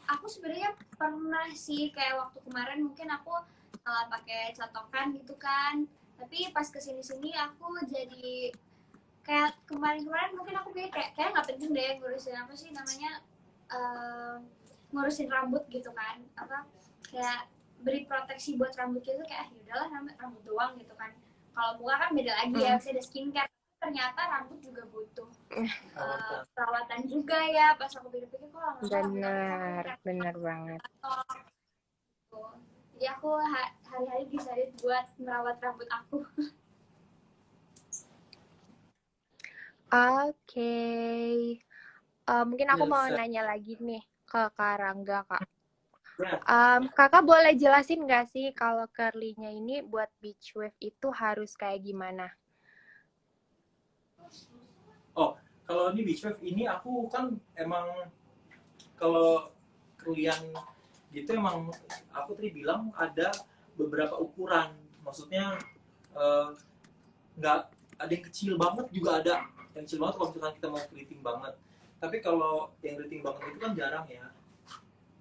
Aku sebenarnya pernah sih, kayak waktu kemarin mungkin aku salah pakai catokan gitu kan, tapi pas kesini-sini aku jadi kayak kemarin-kemarin mungkin aku kayak nggak penting deh ngurusin apa sih namanya, ngurusin rambut gitu kan, apa kayak beri proteksi buat rambut gitu, kayak yaudahlah rambut doang gitu kan. Kalau muka kan beda lagi ya, bisa ada skincare, ternyata rambut juga butuh perawatan juga ya. Pas aku pikir-pikir kok Benar banget. jadi aku hari-hari decided buat merawat rambut aku. Oke. Mungkin aku mau nanya lagi nih ke Kak Rangga, Kak. Ya. Kakak boleh jelasin nggak sih kalau curly-nya ini buat beach wave itu harus kayak gimana? Oh, kalau ini beach wave ini aku kan emang kalau kalian gitu emang aku tadi bilang ada beberapa ukuran. Maksudnya eh, nggak ada yang kecil banget juga ada. Yang kecil banget kalau misalkan kita mau keriting banget. Tapi kalau yang keriting banget itu kan jarang ya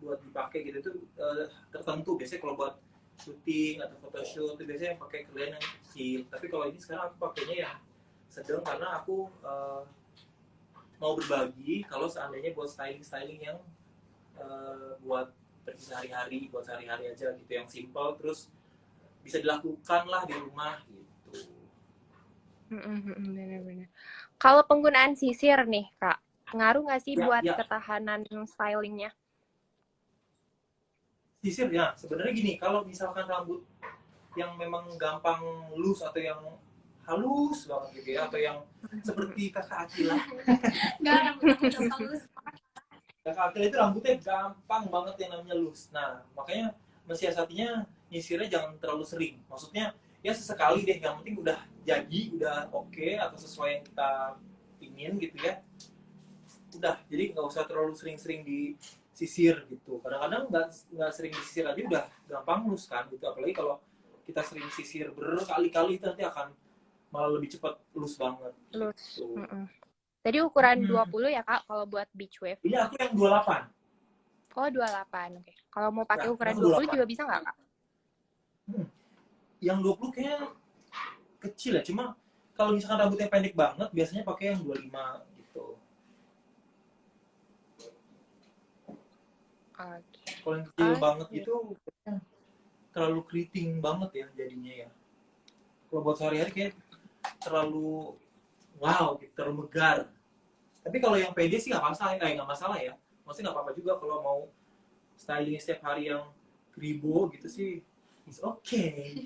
buat dipakai gitu tuh tertentu. Biasanya kalau buat syuting atau photoshoot itu biasanya yang pakai kalian yang kecil. Tapi kalau ini sekarang aku pakainya yang sedang karena aku mau berbagi kalau seandainya buat styling yang buat pergi sehari-hari, buat sehari-hari aja gitu yang simple terus bisa dilakukan lah di rumah gitu. Benar-benar. Kalau penggunaan sisir nih, Kak, ngaruh nggak sih Ya, buat ya. ketahanan stylingnya? Sisir ya, sebenarnya gini, kalau misalkan rambut yang memang gampang loose atau yang halus banget gitu ya, atau yang seperti kakak Akila. Nggak, rambutnya gampang lurus. Kakak Akila itu rambutnya gampang banget yang namanya loose. Nah, makanya mensiasatinya nyisirnya jangan terlalu sering. Maksudnya ya sesekali deh, yang penting udah jadi, udah oke, atau sesuai yang kita ingin gitu ya. Udah, jadi nggak usah terlalu sering-sering disisir gitu. Kadang-kadang nggak sering disisir aja udah gampang loose kan gitu. Apalagi kalau kita sering sisir berkali-kali itu nanti akan malah lebih cepat loose banget. Loose. Gitu. Jadi ukuran 20 ya, Kak, kalau buat beach wave? Ini aku yang 28. Oh, 28. Oke. Kalau mau pakai Nah, ukuran aku 20 28. juga bisa nggak, Kak? Yang 20 kayaknya kecil ya. Cuma kalau misalkan rambutnya pendek banget, biasanya pakai yang 25 gitu. Oke. Kalau yang kecil banget gitu, terlalu keriting banget ya jadinya ya. Kalau buat sehari-hari kayak terlalu wow, gitu, terlalu megar. Tapi kalau yang pede sih nggak masalah ya. Maksudnya nggak apa-apa juga kalau mau styling setiap hari yang kribo gitu sih, it's okay.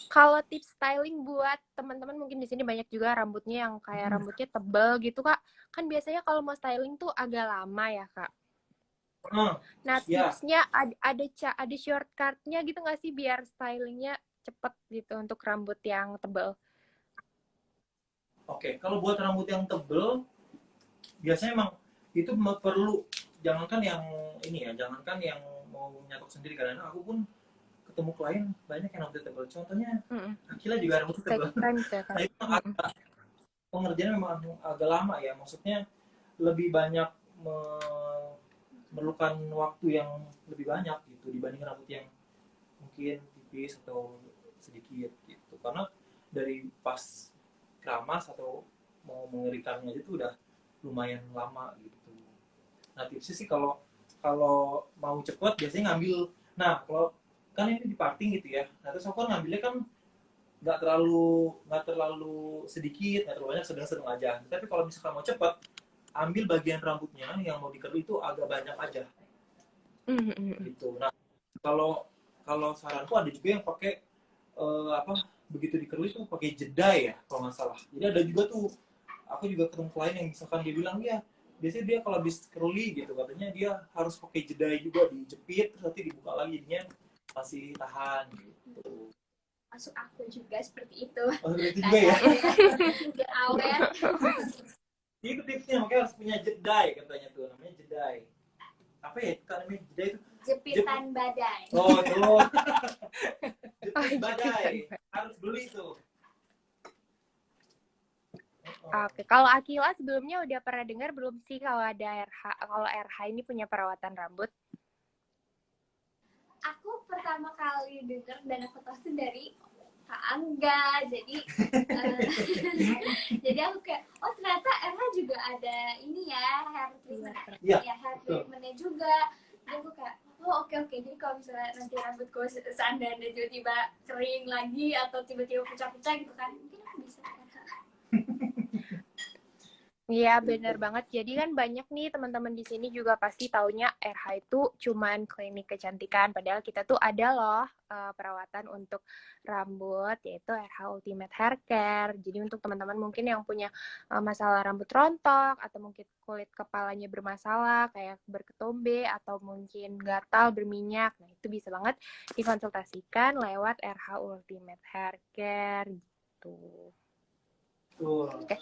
Kalau tips styling buat teman-teman mungkin di sini banyak juga rambutnya yang kayak rambutnya tebal gitu, Kak. Kan biasanya kalau mau styling tuh agak lama ya, Kak. Nah, Ya, tipsnya ada shortcutnya gitu nggak sih biar stylingnya cepet gitu untuk rambut yang tebal? oke. Kalau buat rambut yang tebel, biasanya emang itu perlu jangankan yang ini ya, jangankan yang mau nyatok sendiri karena aku pun ketemu klien banyak yang rambutnya tebel. Contohnya Akila juga rambutnya tebel. Take time gitu ya, Kak. Nah itu pengerjaannya memang agak lama ya. Maksudnya lebih banyak memerlukan waktu yang lebih banyak gitu dibanding rambut yang mungkin tipis atau sedikit gitu. Karena dari pas keramas atau mau mengerikannya aja tuh udah lumayan lama gitu. Nah tipsnya sih kalau kalau mau cepet biasanya ngambil. Nah kalau kan ini di parting gitu ya. Nah terus aku kan ngambilnya kan nggak terlalu sedikit, nggak terlalu banyak, sedang-sedang aja. Tapi kalau misalkan mau cepet, ambil bagian rambutnya yang mau dikerli itu agak banyak aja gitu. Nah kalau kalau saranku ada juga yang pakai apa begitu dikerli tuh pakai jeda ya kalau nggak salah. Jadi ada juga tuh aku juga ketemu klien yang misalkan dia bilang ya biasanya dia kalau habis curly gitu katanya dia harus pakai jeda juga dijepit terus nanti dibuka lagi jadinya masih tahan gitu. Masuk aku juga seperti itu. Oh, itu juga ya. Juga awet. Itu tipsnya makanya harus punya jedai katanya tuh namanya jedai. Apa ya kan namanya jedai itu? Jepitan badai. Oh itu. Oh, Jepit badai jepitan. harus beli tuh. Oke, kalau Akila sebelumnya udah pernah dengar belum sih kalau ada kalau RH ini punya perawatan rambut? Aku pertama kali denger dan aku tahu tuh dari Kak Angga. Jadi jadi aku kayak oh ternyata RH juga ada ini ya hair treatment Iya, ya hair betul. treatmentnya juga. Jadi aku kayak oh oke. Jadi kalau misalnya nanti rambutku seandainya tiba-tiba kering lagi atau tiba-tiba pecah-pecah gitu kan mungkin aku bisa. Iya, bener banget. Jadi kan banyak nih teman-teman di sini juga pasti taunya RH itu cuman klinik kecantikan. Padahal kita tuh ada loh perawatan untuk rambut, yaitu RH Ultimate Hair Care. Jadi untuk teman-teman mungkin yang punya masalah rambut rontok, atau mungkin kulit kepalanya bermasalah, kayak berketombe, atau mungkin gatal, berminyak. Nah, itu bisa banget dikonsultasikan lewat RH Ultimate Hair Care gitu. Betul. Oke.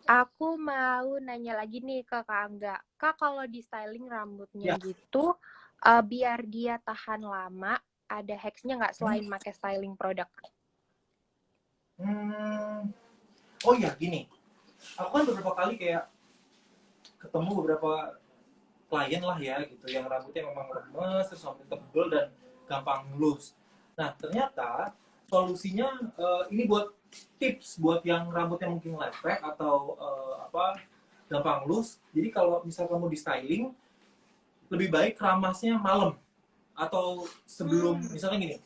Aku mau nanya lagi nih ke Kak Angga. Kak, kalau di styling rambutnya Ya. gitu, biar dia tahan lama, ada hacksnya nggak selain pakai styling produk? Oh iya, gini. Aku kan beberapa kali kayak ketemu beberapa klien lah ya gitu, yang rambutnya memang lemes, terus rambut tebel dan gampang lus. Nah, ternyata solusinya ini buat tips buat yang rambutnya mungkin lepek atau gampang lus. Jadi kalau misal kamu di styling, lebih baik keramasnya malam atau sebelum, misalnya gini,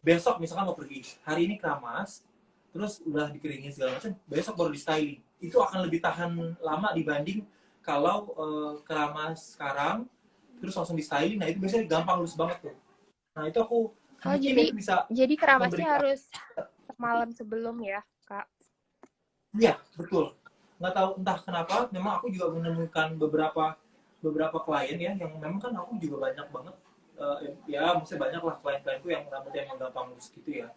besok misalkan mau pergi, hari ini keramas, terus udah dikeringin segala macam, besok baru di styling. Itu akan lebih tahan lama dibanding kalau keramas sekarang terus langsung di styling. Nah, itu biasanya gampang lus banget tuh. Nah, itu aku Oh, mungkin itu bisa jadi keramasnya memberikan. harus malam sebelum ya, Kak? Iya, betul. Nggak tahu entah kenapa, memang aku juga menemukan beberapa klien ya, yang memang kan aku juga banyak banget, ya maksudnya banyak lah klien-klienku yang rambutnya emang gampang lurus gitu ya.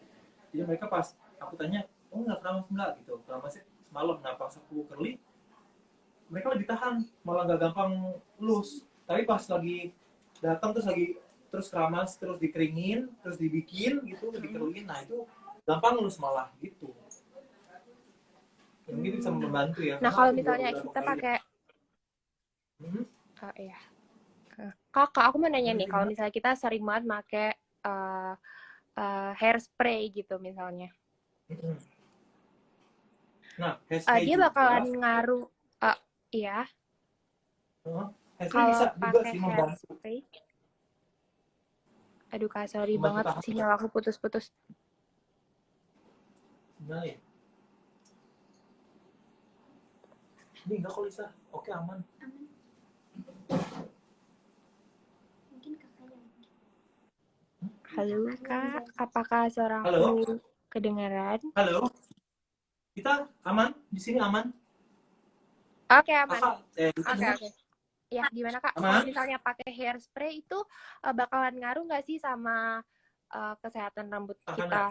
Jadi mereka pas aku tanya, oh nggak keramas nggak gitu, keramasnya semalam. Nah pas aku curly, mereka lebih tahan, malah nggak gampang lus. Tapi pas lagi datang terus keramas, terus dikeringin, terus dibikin gitu, dikerlin, nah itu gampang lus malah gitu. Mungkin bisa membantu ya. Nah, Karena kalau aku juga misalnya beberapa kita kali pakai, Hmm? iya. Kak, aku mau nanya nih, kalau Gimana? misalnya kita sering banget pakai hairspray gitu misalnya, Nah, hairspray dia bakalan juga, ngaruh, iya, hairspray kalau bisa juga pakai sih membantu, hairspray. Aduh Kak, sorry membantu banget tahan. sinyal aku putus-putus. Gimana ya? Ini enggak kok Lisa, oke aman. Aman. Mungkin kakaknya lagi. Halo Kak, apakah suara Halo, aku kedengaran? halo, kita aman? Di sini aman? Oke, aman. Kakak, Lisa Oke, dengar? oke. Ya, gimana Kak? Kalau Aman? misalnya pakai hairspray itu bakalan ngaruh nggak sih sama kesehatan rambut Tahanan. kita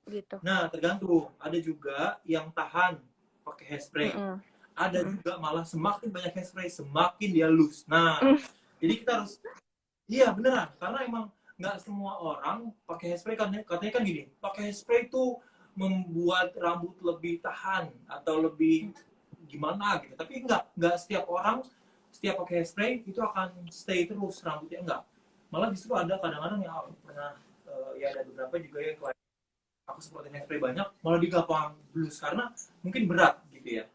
gitu? Nah, tergantung. Ada juga yang tahan pakai hairspray. Mm-mm. Ada Mm-mm. juga malah semakin banyak hairspray, semakin dia loose. Nah, jadi kita harus, iya beneran, karena emang nggak semua orang pakai hairspray. Katanya kan gini, pakai hairspray itu membuat rambut lebih tahan atau lebih gimana gitu. Tapi nggak setiap orang setiap pakai hairspray itu akan stay terus rambutnya, enggak. Malah justru ada kadang-kadang yang aku pernah, ya ada beberapa juga yang aku seperti hairspray banyak, malah dia gampang blues karena mungkin berat gitu ya.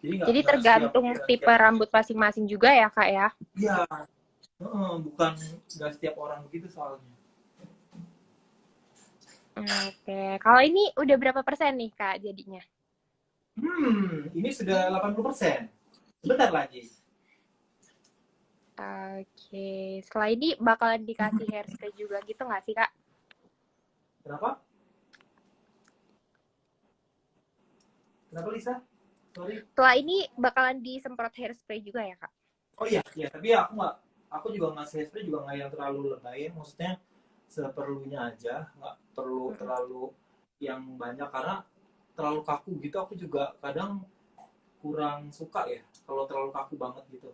Jadi Jadi nggak tergantung tipe rambut masing-masing juga ya Kak ya? Iya, bukan nggak setiap orang begitu soalnya. Oke, kalau ini udah berapa persen nih Kak jadinya? Ini sudah 80%. Sebentar lagi. Oke, setelah ini bakalan dikasih hairspray juga gitu nggak sih Kak? Kenapa? Kenapa Lisa? Sorry. Setelah ini bakalan disemprot hairspray juga ya Kak? Oh iya, tapi aku juga ngasih hairspray juga nggak yang terlalu lebay, maksudnya seperlunya aja, nggak perlu terlalu yang banyak karena terlalu kaku gitu aku juga kadang kurang suka ya kalau terlalu kaku banget gitu.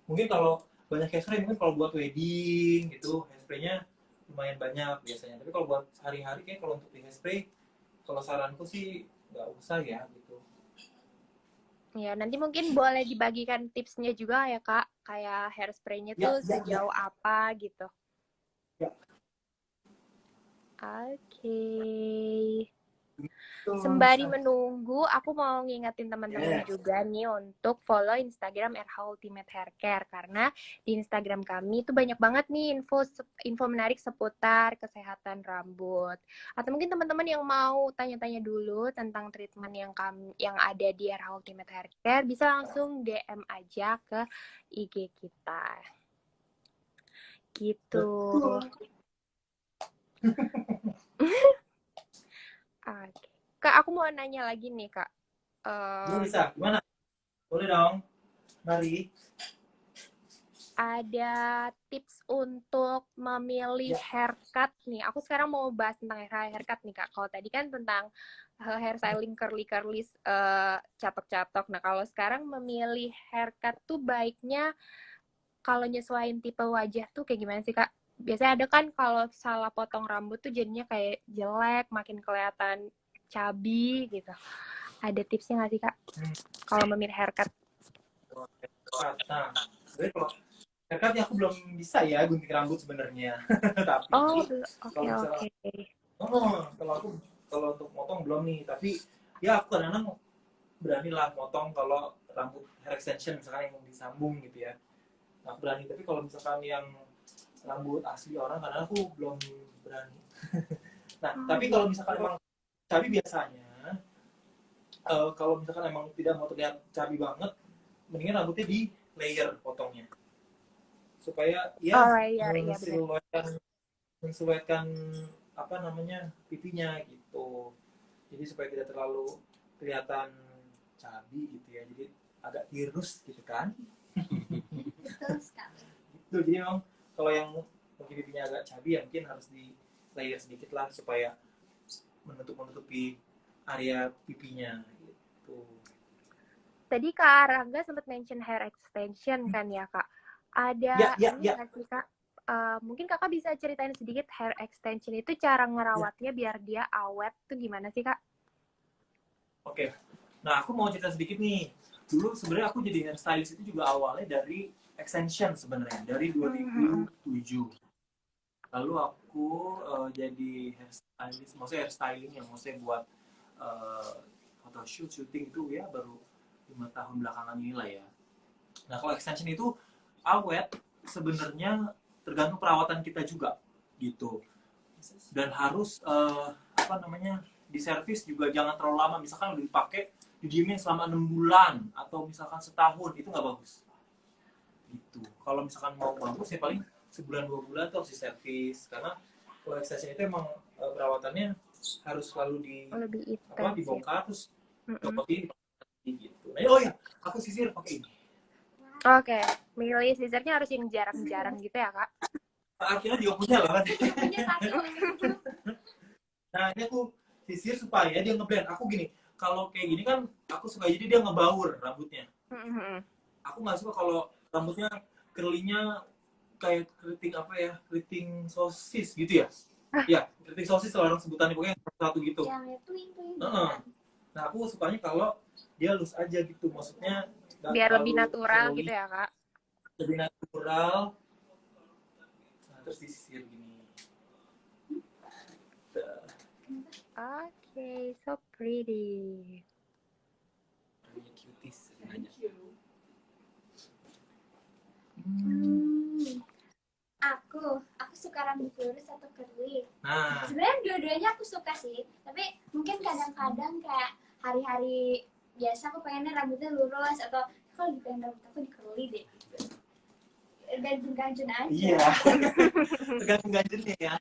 Mungkin kalau banyak hairspray, mungkin kalau buat wedding gitu hairspraynya lumayan banyak biasanya, tapi kalau buat sehari-hari kayak kalau untuk di hairspray, kalau saranku sih nggak usah ya gitu. Ya, nanti mungkin boleh dibagikan tipsnya juga ya Kak, kayak hairspray-nya tuh sejauh apa gitu. Ya. Oke. Sembari menunggu, aku mau ngingetin teman-teman juga nih untuk follow Instagram RH Ultimate Haircare karena di Instagram kami tuh banyak banget nih info menarik seputar kesehatan rambut. Atau mungkin teman-teman yang mau tanya-tanya dulu tentang treatment yang ada di RH Ultimate Haircare bisa langsung DM aja ke IG kita. Gitu. Oke. Kak, aku mau nanya lagi nih, Kak. Bisa, gimana? Boleh dong, mari. Ada tips untuk memilih haircut nih. Aku sekarang mau bahas tentang haircut nih, Kak. Kalau tadi kan tentang hairstyling curly-curly, catok-catok. Nah, kalau sekarang memilih haircut tuh baiknya kalau nyesuaiin tipe wajah tuh kayak gimana sih, Kak? Biasanya ada kan kalau salah potong rambut tuh jadinya kayak jelek, makin kelihatan chubby gitu. Ada tipsnya nggak sih, Kak? Kalau memilih haircut? Nah, sebenarnya kalau haircut ya aku belum bisa ya gunting rambut sebenarnya. Tapi Oh, kalau misalnya, kalau untuk motong belum nih. Tapi ya aku kadang-kadang berani lah motong kalau rambut hair extension misalkan yang disambung gitu ya. Nah, aku berani. Tapi kalau misalkan yang rambut asli orang kadang aku belum berani. Nah, tapi kalau misalkan emang cabi biasanya, kalau misalkan emang tidak mau terlihat cabi banget, mendingan rambutnya di layer potongnya supaya ya mensesuaikan apa namanya pipinya gitu. Jadi supaya tidak terlalu kelihatan cabi gitu ya. Jadi agak tirus gitu kan. Betul sekali. Gitu. Jadi memang kalau yang mungkin pipinya agak cabi ya mungkin harus di layer sedikit lah supaya menutupi area pipinya gitu. Tadi Kak Rangga sempat mention hair extension kan ya, Kak? Ada ini nggak sih, Kak? Mungkin Kakak bisa ceritain sedikit hair extension itu cara ngerawatnya biar dia awet tuh gimana sih, Kak? Oke. Nah, aku mau cerita sedikit nih. Dulu sebenarnya aku jadi hairstylist itu juga awalnya dari extension sebenarnya, dari 2007. Lalu aku jadi hairstylist, maksudnya hairstyling yang maksudnya buat photoshoot, syuting itu ya baru 5 tahun belakangan ini lah ya. Nah, kalau extension itu awet sebenarnya tergantung perawatan kita juga gitu. Dan harus diservis juga jangan terlalu lama. Misalkan udah dipakai didiemin selama 6 bulan atau misalkan setahun, itu nggak bagus gitu. Kalau misalkan mau bagus ya paling sebulan 2 bulan tuh harus diservis karena kalau extension itu emang perawatannya harus selalu dibongkar terus dicopotin gitu. Nah, oh ya, aku sisir pakai ini. Oke, milih sisirnya harus yang jarang-jarang gitu ya, Kak? Akhirnya juga punya lah kan. Punya satu. Nah, ini aku sisir supaya dia ngeblend. Aku gini, kalau kayak gini kan aku suka jadi dia ngebaur rambutnya. Aku nggak suka kalau rambutnya curly-nya kayak keriting sosis gitu ya. Ya, keriting sosis orang sebutannya pokoknya satu gitu. Nah, aku sukanya kalau dia loose aja gitu, maksudnya biar lebih natural gitu ya, Kak? Lebih natural. Nah, terus disisir gini. Oke, so pretty. Cuties sebenarnya. Aku suka rambut lurus atau curly. Nah, sebenarnya dua-duanya aku suka sih, tapi mungkin kadang-kadang kayak hari-hari biasa aku pengennya rambutnya lurus atau kalau lagi pengen rambut aku di curly deh gitu. Dan ganjun aja. Iya. Tergantung ganjunnya ya.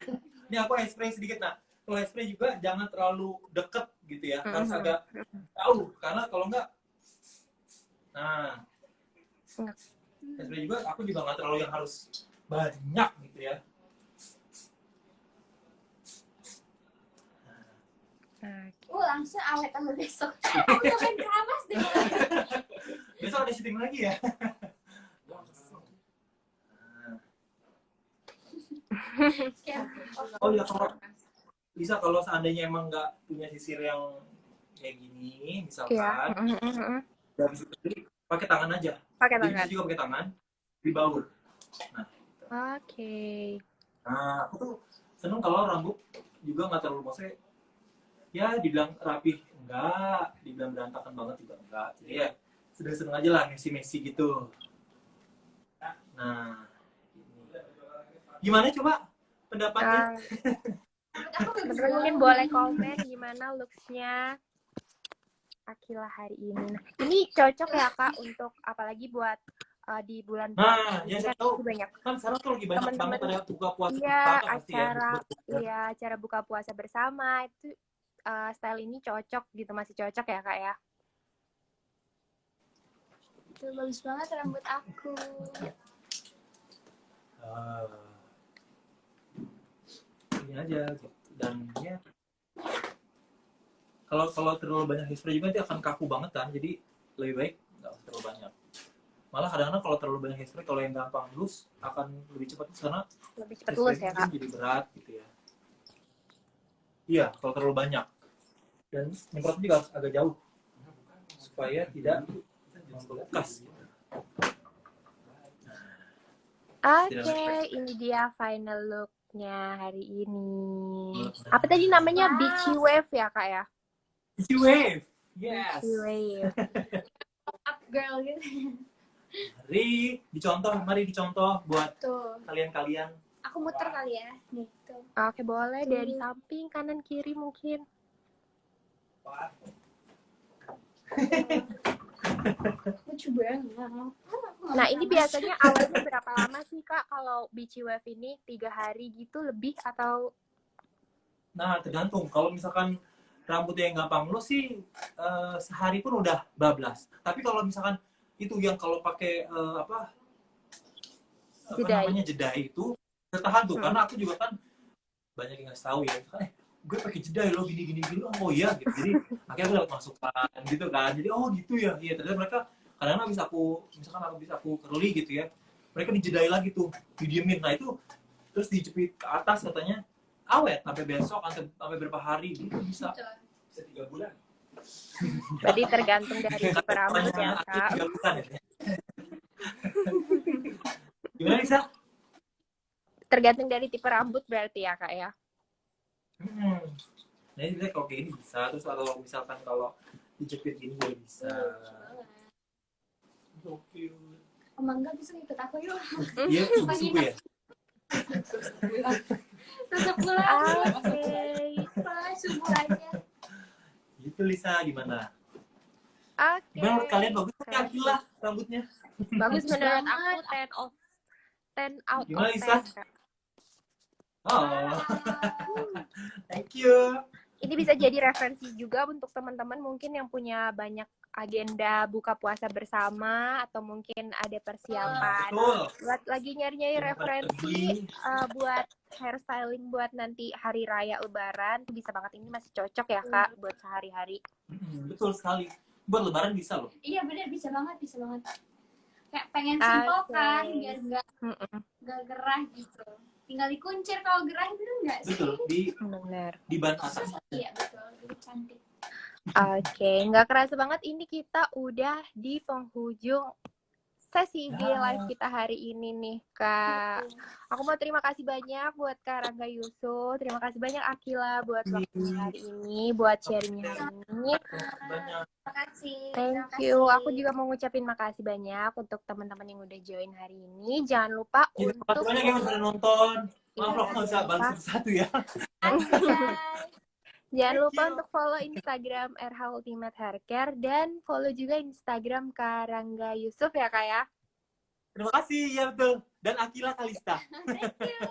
Ini aku hairspray sedikit. Nah, kalau hairspray juga jangan terlalu deket gitu ya, harus agak jauh karena kalau enggak, nah, hairspray juga aku juga nggak terlalu yang harus banyak gitu ya. Langsung awet sama besok. Aku udah pengen keramas deh. Besok ada syuting lagi ya. Oh ya, kalau seandainya emang nggak punya sisir yang kayak gini, misalkan, nggak bisa pakai tangan aja. Pakai Jadi tangan. bisa juga pakai tangan, dibaur. Nah, Oke. Nah, aku tuh seneng kalau rambut juga nggak terlalu, maksudnya ya dibilang rapi enggak, dibilang berantakan banget juga enggak. Jadi ya sedang-sedang aja lah, messy-messy gitu. Nah, gimana coba pendapatnya? Menurut aku bagus Teman-teman mungkin banget. boleh komen gimana looks-nya Akila hari ini. Nah, ini cocok ya Kak untuk apalagi buat di bulan puasa Nah, ya ini saya kan tahu. pasti banyak Kan sekarang tuh lagi banyak banget teman-teman, ada buka puasa iya, bersama pasti ya. acara buka puasa bersama itu style ini cocok gitu, masih cocok ya Kak ya. Tuh, bagus banget rambut aku. Ah, ini aja gitu. Dan ya kalau terlalu banyak hairspray juga nanti akan kaku banget kan. Jadi lebih baik nggak usah terlalu banyak. Malah kadang-kadang kalau terlalu banyak hairspray, kalau yang gampang loose akan lebih cepat karena Lebih cepat hairspray lulus ya itu Kak. jadi berat gitu ya. Iya, kalau terlalu banyak. Dan nyemprotnya juga harus agak jauh supaya tidak membekas. Oke, ini dia final look-nya hari ini. Apa tadi namanya? Beachy Wave ya Kak ya? Beachy Wave. Yes. Beachy Wave. Up girl gitu. Mari dicontoh buat Tuh. kalian-kalian. Aku muter kali ya. Nih, tuh. Oke, boleh dari samping, kanan, kiri mungkin. Lucu banget. Nah, ini biasanya awalnya berapa lama sih Kak kalau Beachy Wave ini? 3 hari gitu lebih atau? Nah, tergantung. Kalau misalkan rambutnya yang gampang lo sih sehari pun udah bablas. Tapi kalau misalkan itu yang kalau pakai apa Jedai. namanya jedai itu bertahan tuh. Karena aku juga kan banyak yang ngasih tahu ya. Gue pakai jedai lo gini. Oh iya gitu. Jadi akhirnya aku dapat masukan gitu kan. Jadi oh gitu ya. Iya, ternyata mereka kadang-kadang bisa aku curly gitu ya. Mereka dijedai lagi tuh, didiemin. Nah itu terus dijepit ke atas katanya awet sampai besok sampai berapa hari gitu bisa 3 bulan. Berarti tergantung dari tipe rambut ya Aku Kak. 3 bulan ya. Gimana Lisa? Tergantung dari tipe rambut berarti ya Kak ya. Nah ini kalau kayak gini bisa, terus kalau misalkan kalau dijepit gini juga bisa. Oke. Oh, Mangga bisa ikut aku yuk. Iya, subuh ya. Tetap pulang. Oke. Subuh aja. Gitu Lisa, gimana? Oke. Gimana menurut kalian, bagus kan Akila rambutnya? Bagus menurut aku 10 out Gimana, of Lisa? 10 Kak. Oh, thank you. Ini bisa jadi referensi juga untuk teman-teman mungkin yang punya banyak agenda buka puasa bersama atau mungkin ada persiapan Betul. buat lagi nyari-nyari Yang referensi buat hairstyling buat nanti hari raya Lebaran. Bisa banget, ini masih cocok ya Kak buat sehari-hari. Betul sekali. Buat Lebaran bisa loh. Iya benar, bisa banget. Kayak pengen simple kan, biar nggak gerah gitu. Tinggal dikuncir kalau gerah itu nggak sih? Betul, Benar. di ban atas. Iya betul, lebih cantik. Oke, nggak kerasa banget ini kita udah di penghujung sesi IG live kita hari ini nih Kak. Aku mau terima kasih banyak buat Kak Rangga Yusuf, terima kasih banyak Akila buat waktunya hari ini, buat sharingnya hari ini. Terima kasih. Thank you. Aku juga mau ngucapin makasih banyak untuk teman-teman yang udah join hari ini. Jangan lupa untuk banyak yang udah nonton. Maaf loh, nggak bisa balas satu ya. Jangan lupa untuk follow Instagram RH Ultimate Haircare dan follow juga Instagram Kak Rangga Yusuf ya Kak ya. Terima kasih, ya betul. Dan Akila Kalista.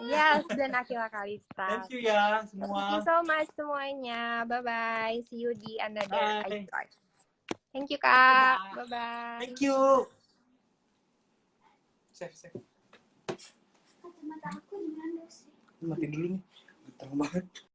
Yes, dan Akila Kalista. Thank you ya Thank semua. you so much semuanya. Bye-bye. See you di another IG live. Thank you Kak. Bye-bye. Thank you. Save. Kacamata aku di mana sih? Mati dulu nih, terang banget.